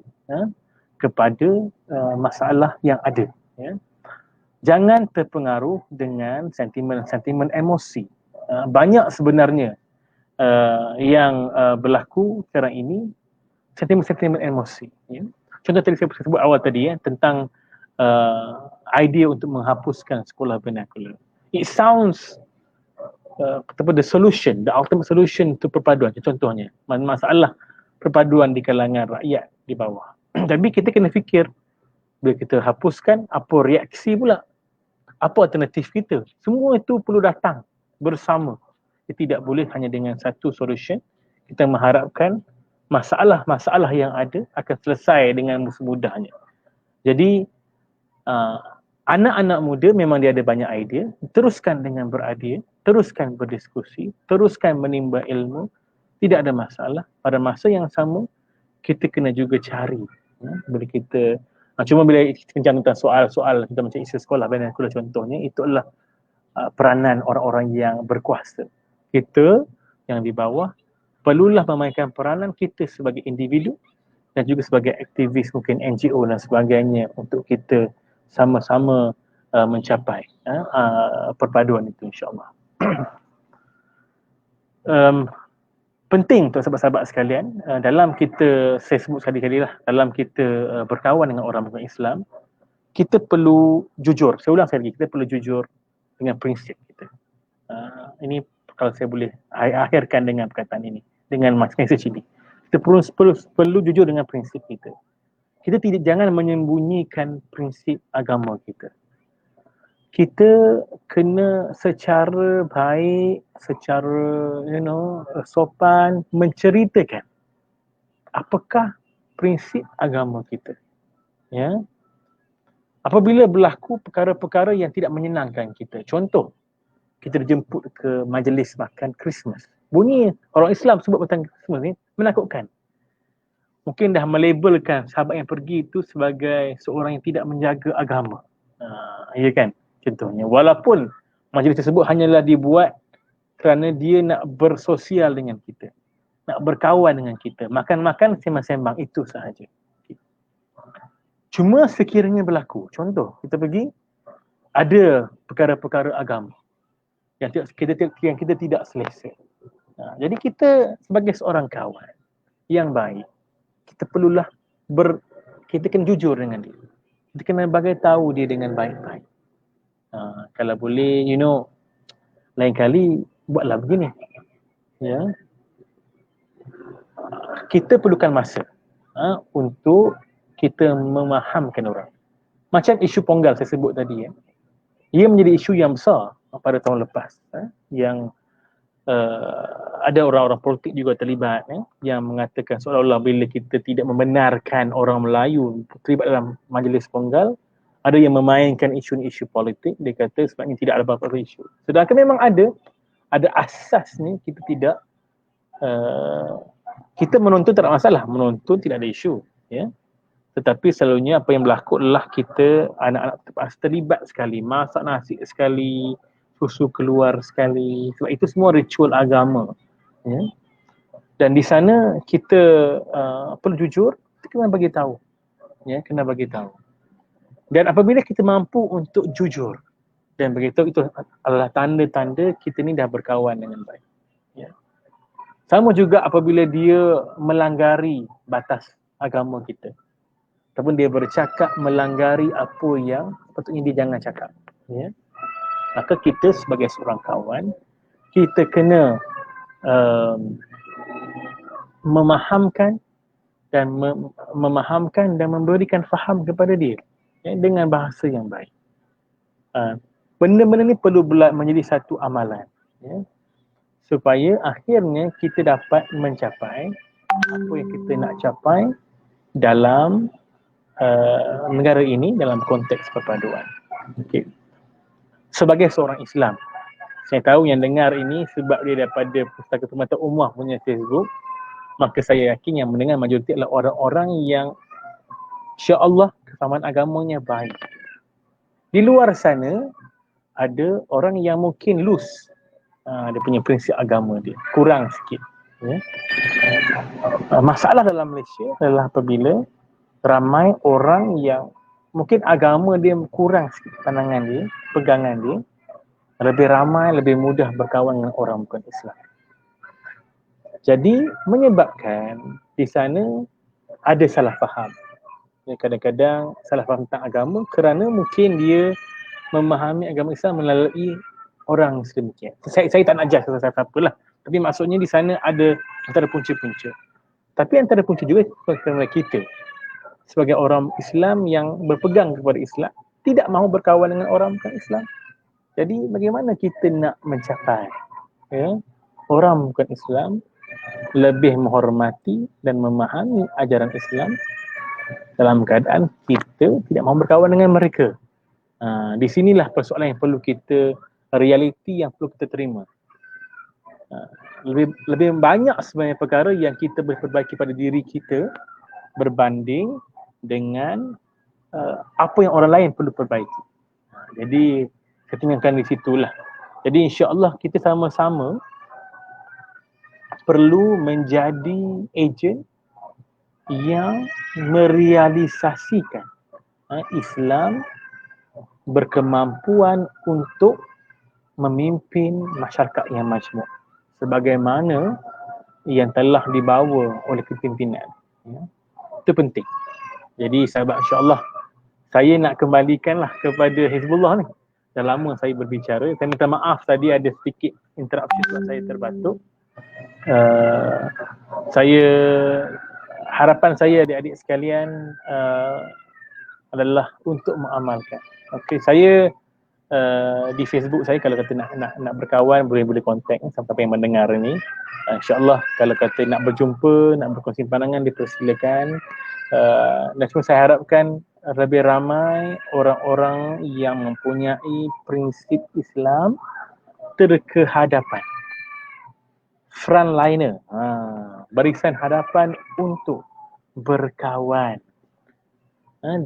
kepada masalah yang ada, ya. Jangan terpengaruh dengan sentimen-sentimen emosi. Banyak sebenarnya yang berlaku sekarang ini, sentimen-sentimen emosi, ya. Contoh tadi saya sebut awal tadi, ya, tentang idea untuk menghapuskan sekolah vernacular. It sounds the solution, the ultimate solution to perpaduan, contohnya masalah perpaduan di kalangan rakyat di bawah. Tapi kita kena fikir, bila kita hapuskan, apa reaksi pula, apa alternatif kita. Semua itu perlu datang bersama. Kita tidak boleh hanya dengan satu solution kita mengharapkan masalah-masalah yang ada akan selesai dengan semudahnya. Jadi anak-anak muda memang dia ada banyak idea, teruskan dengan beridea, teruskan berdiskusi, teruskan menimba ilmu, tidak ada masalah. Pada masa yang sama kita kena juga cari, bila kita cuma bila kita bincang tentang soal-soal kita macam isu sekolah vernacular contohnya, itu adalah peranan orang-orang yang berkuasa. Kita yang di bawah perlulah memainkan peranan kita sebagai individu dan juga sebagai aktivis, mungkin NGO dan sebagainya, untuk kita sama-sama mencapai perpaduan itu, insyaAllah. Penting untuk sahabat-sahabat sekalian, dalam kita, saya sebut sekali-kali lah, dalam kita berkawan dengan orang bukan Islam, kita perlu jujur. Saya ulang sekali lagi, kita perlu jujur dengan prinsip kita. Ini kalau saya boleh akhirkan dengan perkataan ini, dengan message ini. Kita perlu jujur dengan prinsip kita. Kita jangan menyembunyikan prinsip agama kita. Kita kena secara baik, secara sopan menceritakan apakah prinsip agama kita. Ya. Apabila berlaku perkara-perkara yang tidak menyenangkan kita, contoh kita dijemput ke majlis makan Christmas. Bunyi orang Islam sebut tentang Christmas ni menakutkan. Mungkin dah melabelkan sahabat yang pergi itu sebagai seorang yang tidak menjaga agama. Ya kan? Contohnya, walaupun majlis tersebut hanyalah dibuat kerana dia nak bersosial dengan kita, nak berkawan dengan kita, makan-makan, sembang-sembang, itu sahaja. Cuma sekiranya berlaku, contoh, kita pergi, ada perkara-perkara agama yang kita tidak selesa. Jadi kita sebagai seorang kawan yang baik, kita perlulah kita kena jujur dengan dia. Kita kena bagi tahu dia dengan baik-baik. Kalau boleh, lain kali buatlah begini. Ya. Kita perlukan masa untuk kita memahamkan orang. Macam isu Ponggal saya sebut tadi, ya. Ia menjadi isu yang besar pada tahun lepas, yang ada orang-orang politik juga terlibat, yang mengatakan seolah-olah bila kita tidak membenarkan orang Melayu terlibat dalam majlis Ponggal, ada yang memainkan isu-isu politik. Dia kata sebabnya tidak ada apa-apa isu. Sedangkan memang ada asas ni, kita tidak kita menonton tak ada masalah, menonton tidak ada isu, ya. Tetapi selalunya apa yang berlaku adalah kita anak-anak terlibat sekali, masak nasi sekali, susu keluar sekali, sebab itu semua ritual agama, ya. Dan di sana kita perlu jujur, kita kena bagi tahu. Ya, kena bagi tahu. Dan apabila kita mampu untuk jujur dan beritahu, itu adalah tanda-tanda kita ni dah berkawan dengan baik. Ya. Sama juga apabila dia melanggari batas agama kita. Ataupun dia bercakap melanggari apa yang sepatutnya dia jangan cakap. Ya. Maka kita sebagai seorang kawan, kita kena memahamkan dan memahamkan dan memberikan faham kepada dia, ya, dengan bahasa yang baik. Benda-benda ni perlu menjadi satu amalan, ya, supaya akhirnya kita dapat mencapai apa yang kita nak capai dalam negara ini dalam konteks perpaduan. Okay. Sebagai seorang Islam, saya tahu yang dengar ini sebab dia daripada Pustaka Permata Ummah punya Facebook, maka saya yakin yang mendengar majoriti adalah orang-orang yang insya-Allah kesamaan agamanya baik. Di luar sana ada orang yang mungkin loose, dia punya prinsip agama dia kurang sikit. Ya. Masalah dalam Malaysia adalah apabila ramai orang yang mungkin agama dia kurang sikit pandangan dia, pegangan dia, lebih ramai, lebih mudah berkawan dengan orang bukan Islam. Jadi menyebabkan di sana ada salah faham. Ya, kadang-kadang salah faham tentang agama kerana mungkin dia memahami agama Islam melalui orang sedemikian. Saya tak nak judge siapa lah. Tapi maksudnya di sana ada antara punca-punca. Tapi antara punca juga kerana kita sebagai orang Islam yang berpegang kepada Islam tidak mahu berkawan dengan orang bukan Islam. Jadi bagaimana kita nak mencapai, ya, orang bukan Islam lebih menghormati dan memahami ajaran Islam dalam keadaan kita tidak mahu berkawan dengan mereka. Di sinilah persoalan yang perlu kita, realiti yang perlu kita terima. Lebih banyak sebenarnya perkara yang kita boleh perbaiki pada diri kita berbanding dengan apa yang orang lain perlu perbaiki. Jadi kita tinggalkan di situlah. Jadi insya-Allah kita sama-sama perlu menjadi ejen yang merealisasikan Islam berkemampuan untuk memimpin masyarakat yang majmuk sebagaimana yang telah dibawa oleh kepimpinan. Ya. Itu penting. Jadi sahabat, insya-Allah saya nak kembalikanlah kepada Hizbullah ni. Dah lama saya berbicara. Saya minta maaf tadi ada sedikit interupsi sebab saya terbatuk. Harapan saya adik-adik sekalian adalah untuk mengamalkan. Okey, saya di Facebook saya kalau kata nak berkawan boleh kontak siapa yang mendengar ini. InsyaAllah kalau kata nak berjumpa, nak berkongsi pandangan, dipersilakan. Dan cuma saya harapkan lebih ramai orang-orang yang mempunyai prinsip Islam terkehadapan, frontliner, barisan hadapan untuk berkawan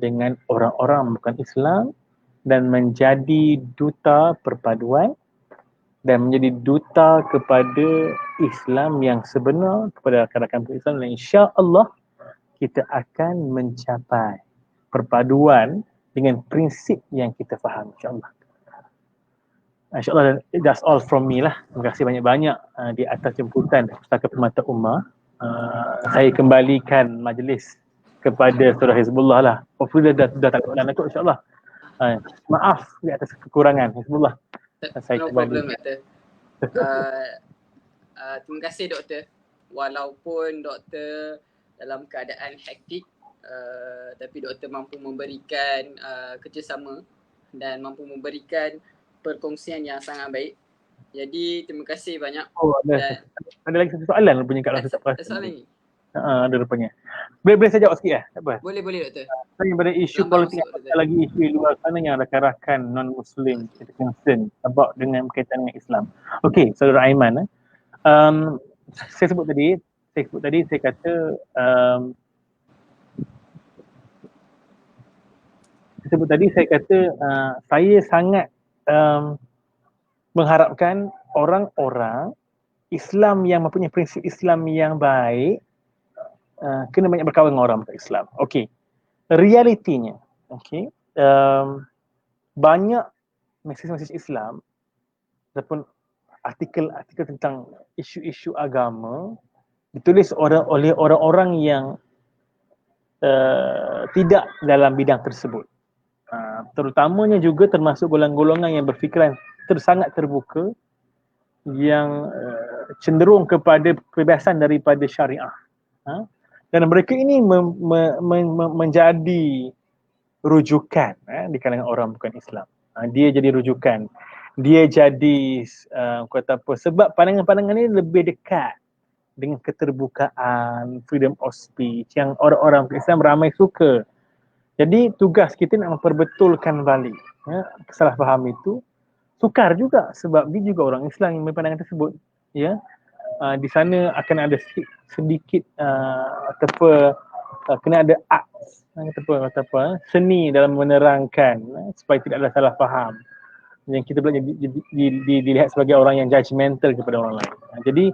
dengan orang-orang bukan Islam dan menjadi duta perpaduan dan menjadi duta kepada Islam yang sebenar, kepada rakan-rakan Islam, dan insya-Allah kita akan mencapai perpaduan dengan prinsip yang kita faham, insya-Allah. InsyaAllah, that's all from me lah. Terima kasih banyak-banyak di atas jemputan Pustaka Permata Ummah. Saya kembalikan majlis kepada Saudara Hizbullah lah. Hopefully dah tak nak insyaAllah. Maaf di atas kekurangan Hizbullah. Saya no kembali. problem, Doktor. Terima kasih, Doktor. Walaupun Doktor dalam keadaan hektik, tapi Doktor mampu memberikan kerjasama dan mampu memberikan perkongsian yang sangat baik. Jadi terima kasih banyak. Ada lagi satu soalan rupanya kat dalam soalan ni. Ada rupanya. Boleh saya jawab sikit tak apa? Boleh Doktor. Saya pada isu politik, lagi isu luar sana yang rakan-rakan non-Muslim kita concern about dengan berkaitan dengan Islam. Okey, Saudara Aiman, saya sebut tadi saya kata saya sangat mengharapkan orang-orang Islam yang mempunyai prinsip Islam yang baik kena banyak berkawan dengan orang bukan Islam. Okey. Realitinya, okey, banyak mesej-mesej Islam ataupun artikel-artikel tentang isu-isu agama ditulis oleh orang-orang yang tidak dalam bidang tersebut. Terutamanya juga termasuk golongan-golongan yang berfikiran sangat terbuka yang cenderung kepada kebebasan daripada syariah. Dan mereka ini menjadi rujukan di kalangan orang bukan Islam. Dia jadi rujukan. Dia jadi kata apa, sebab pandangan-pandangan ini lebih dekat dengan keterbukaan, freedom of speech yang orang-orang Islam ramai suka. Jadi tugas kita nak memperbetulkan balik kesalahfaham itu. Sukar juga sebab dia juga orang Islam yang berpandangan tersebut. Ya, di sana akan ada sedikit kena ada arts, seni dalam menerangkan supaya tidak ada salah faham. Yang kita pula dilihat sebagai orang yang judgemental kepada orang lain. Jadi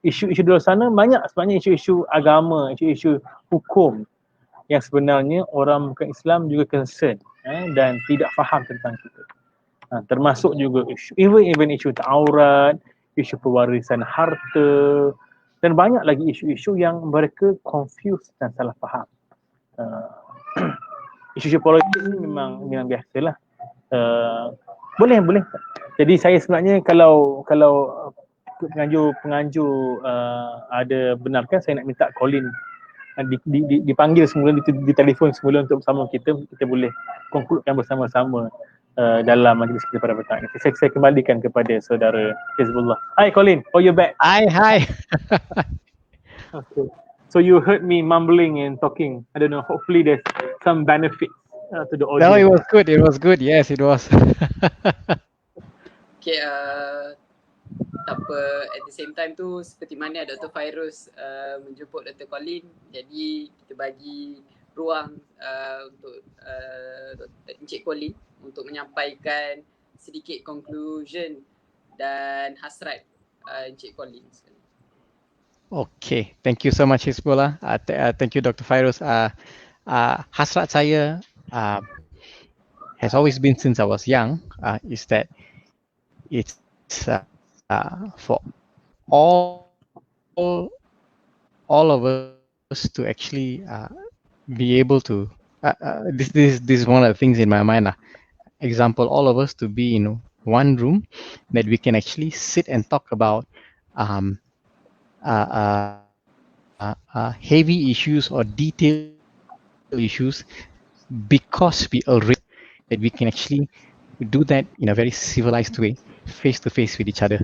isu-isu di luar sana banyak sebenarnya isu-isu agama, isu-isu hukum yang sebenarnya orang bukan Islam juga concern dan tidak faham tentang kita. Termasuk juga isu, even isu taurat, isu pewarisan harta dan banyak lagi isu-isu yang mereka confused dan salah faham. Isu-isu politik ni memang biasalah. Boleh. Jadi saya sebenarnya kalau penganjur ada benarkan, saya nak minta Colin dipanggil semula, di telefon semula untuk bersama kita boleh konkludkan bersama-sama dalam majlis kita pada petang ini. Saya kembalikan kepada saudara Hizbullah. Hi Colin, oh you're back. Hi. Okay. So you heard me mumbling and talking. I don't know, hopefully there's some benefit to the audience. No, it was good. Yes, it was. Okay, tak apa, at the same time tu seperti mana Dr. Fairuz menjemput Dr. Colin, jadi kita bagi ruang untuk Encik Colin untuk menyampaikan sedikit conclusion dan hasrat Encik Colin. Okay, thank you so much Hizbullah. Thank you Dr. Fairuz. Hasrat saya has always been since I was young is that it's for all of us to actually be able to this is one of the things in my mind. Example, all of us to be in one room that we can actually sit and talk about heavy issues or detailed issues because we already that we can actually do that in a very civilized way, face to face with each other.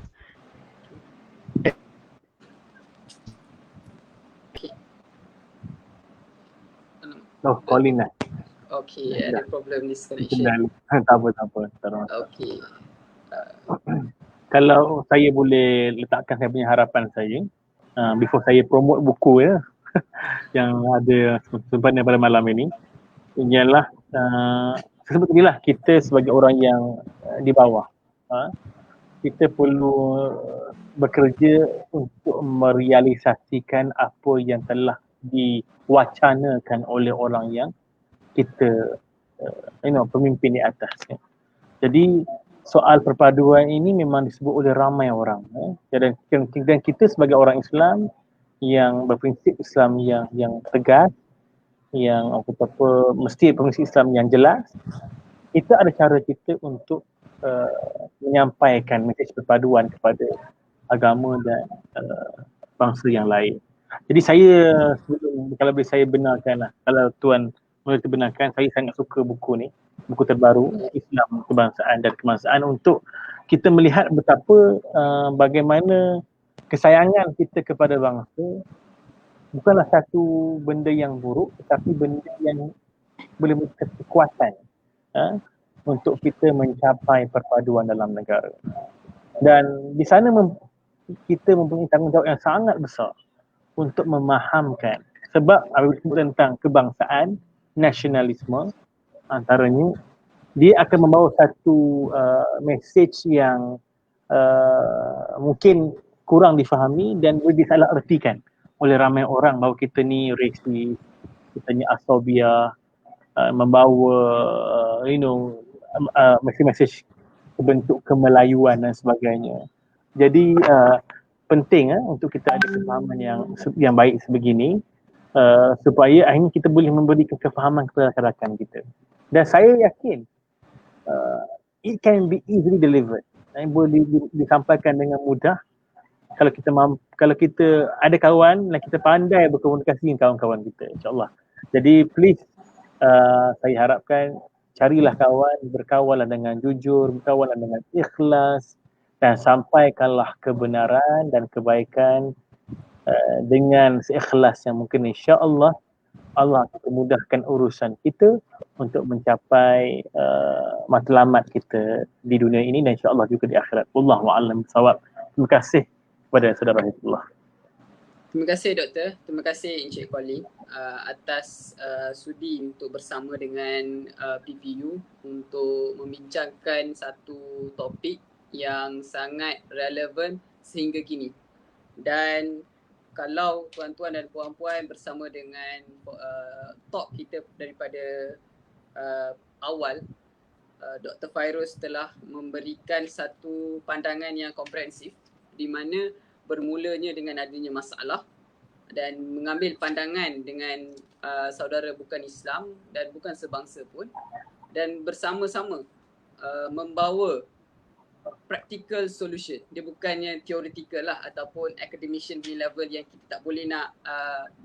Oh, Colin lah. Okay, ada problem disconnection. Tak apa. Okay. Kalau saya boleh letakkan saya punya harapan saya, before saya promote buku yang ada sebenarnya pada malam ini, ialah sebab inilah kita sebagai orang yang di bawah, kita perlu bekerja untuk merealisasikan apa yang telah diwacanakan oleh orang yang kita pemimpin di atas. Jadi soal perpaduan ini memang disebut oleh ramai orang. Dan kita sebagai orang Islam yang berprinsip Islam yang tegas, yang mesti prinsip Islam yang jelas, kita ada cara kita untuk menyampaikan mesej perpaduan kepada agama dan bangsa yang lain. Jadi saya kalau boleh saya benarkan lah, kalau Tuan boleh benarkan, saya sangat suka buku ni, buku terbaru Islam, Kebangsaan dan Kemansaan, untuk kita melihat betapa bagaimana kesayangan kita kepada bangsa bukanlah satu benda yang buruk, tetapi benda yang boleh memberikan kekuatan untuk kita mencapai perpaduan dalam negara. Dan di sana kita mempunyai tanggungjawab yang sangat besar untuk memahamkan, sebab apabila disebut tentang kebangsaan, nasionalisme, antaranya dia akan membawa satu mesej yang mungkin kurang difahami dan boleh disalah ertikan oleh ramai orang bahawa kita ni racist, kita ni asabia, membawa mesej-mesej bentuk kemelayuan dan sebagainya. Jadi penting untuk kita ada kefahaman yang baik sebegini supaya akhirnya kita boleh memberikan kefahaman kepada rakan-rakan kita. Dan saya yakin it can be easily delivered. Boleh disampaikan dengan mudah kalau kita ada kawan dan kita pandai berkomunikasi dengan kawan-kawan kita, insya-Allah. Jadi please saya harapkan carilah kawan, berkawanlah dengan jujur, berkawanlah dengan ikhlas dan sampaikanlah kebenaran dan kebaikan dengan seikhlas yang mungkin, insya-Allah Allah akan memudahkan urusan kita untuk mencapai matlamat kita di dunia ini dan insya-Allah juga di akhirat. Wallahu a'lam bissawab. Terima kasih kepada saudara Hizbullah. Terima kasih Doktor, terima kasih Encik Kuali atas sudi untuk bersama dengan PPU untuk membincangkan satu topik yang sangat relevan sehingga kini. Dan kalau tuan-tuan dan puan-puan bersama dengan talk kita daripada awal, Dr. Fairuz telah memberikan satu pandangan yang komprehensif di mana bermulanya dengan adanya masalah dan mengambil pandangan dengan saudara bukan Islam dan bukan sebangsa pun dan bersama-sama membawa practical solution. Dia bukannya theoretical lah ataupun academician punya level yang kita tak boleh nak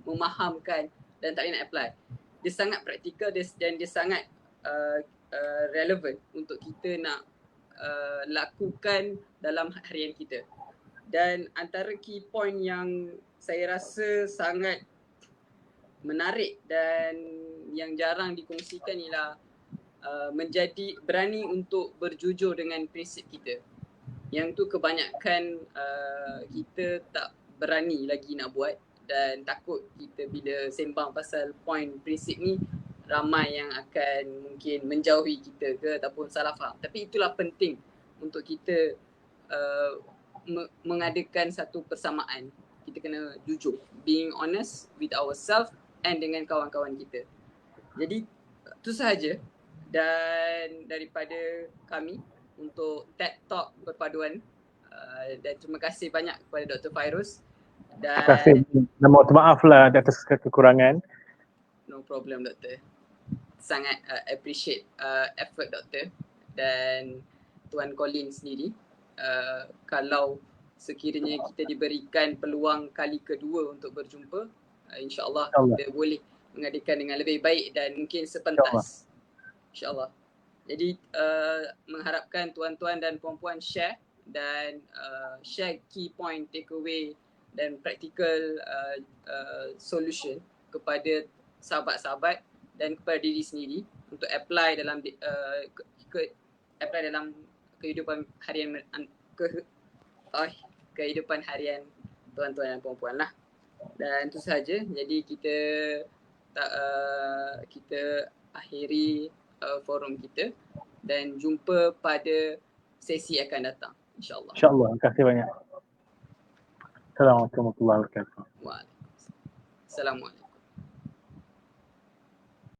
memahamkan dan tak boleh nak apply. Dia sangat practical dan dia sangat relevant untuk kita nak lakukan dalam harian kita. Dan antara key point yang saya rasa sangat menarik dan yang jarang dikongsikan ialah menjadi berani untuk berjujur dengan prinsip kita. Yang tu kebanyakan kita tak berani lagi nak buat dan takut kita bila sembang pasal point prinsip ni ramai yang akan mungkin menjauhi kita ke ataupun salah faham. Tapi itulah penting untuk kita mengadakan satu persamaan. Kita kena jujur, being honest with ourselves and dengan kawan-kawan kita. Jadi itu sahaja. Dan daripada kami untuk TED Talk perpaduan dan terima kasih banyak kepada Dr. Fairuz dan terima kasih. Mohon maaflah atas kekurangan. No problem Doktor. Sangat appreciate effort Doktor dan Tuan Colin sendiri. Kalau sekiranya kita diberikan peluang kali kedua untuk berjumpa, insya-Allah kita boleh mengadakan dengan lebih baik dan mungkin sepentas. InsyaAllah. Jadi mengharapkan tuan-tuan dan puan-puan share dan share key point, takeaway dan practical solution kepada sahabat-sahabat dan kepada diri sendiri untuk apply dalam apply dalam kehidupan harian kehidupan harian tuan-tuan dan puan-puan lah. Dan itu sahaja. Jadi kita akhiri forum kita dan jumpa pada sesi akan datang insya-Allah. Insya-Allah. Terima kasih banyak. Assalamualaikum warahmatullahi wabarakatuh. Waalaikumsalam. Assalamualaikum.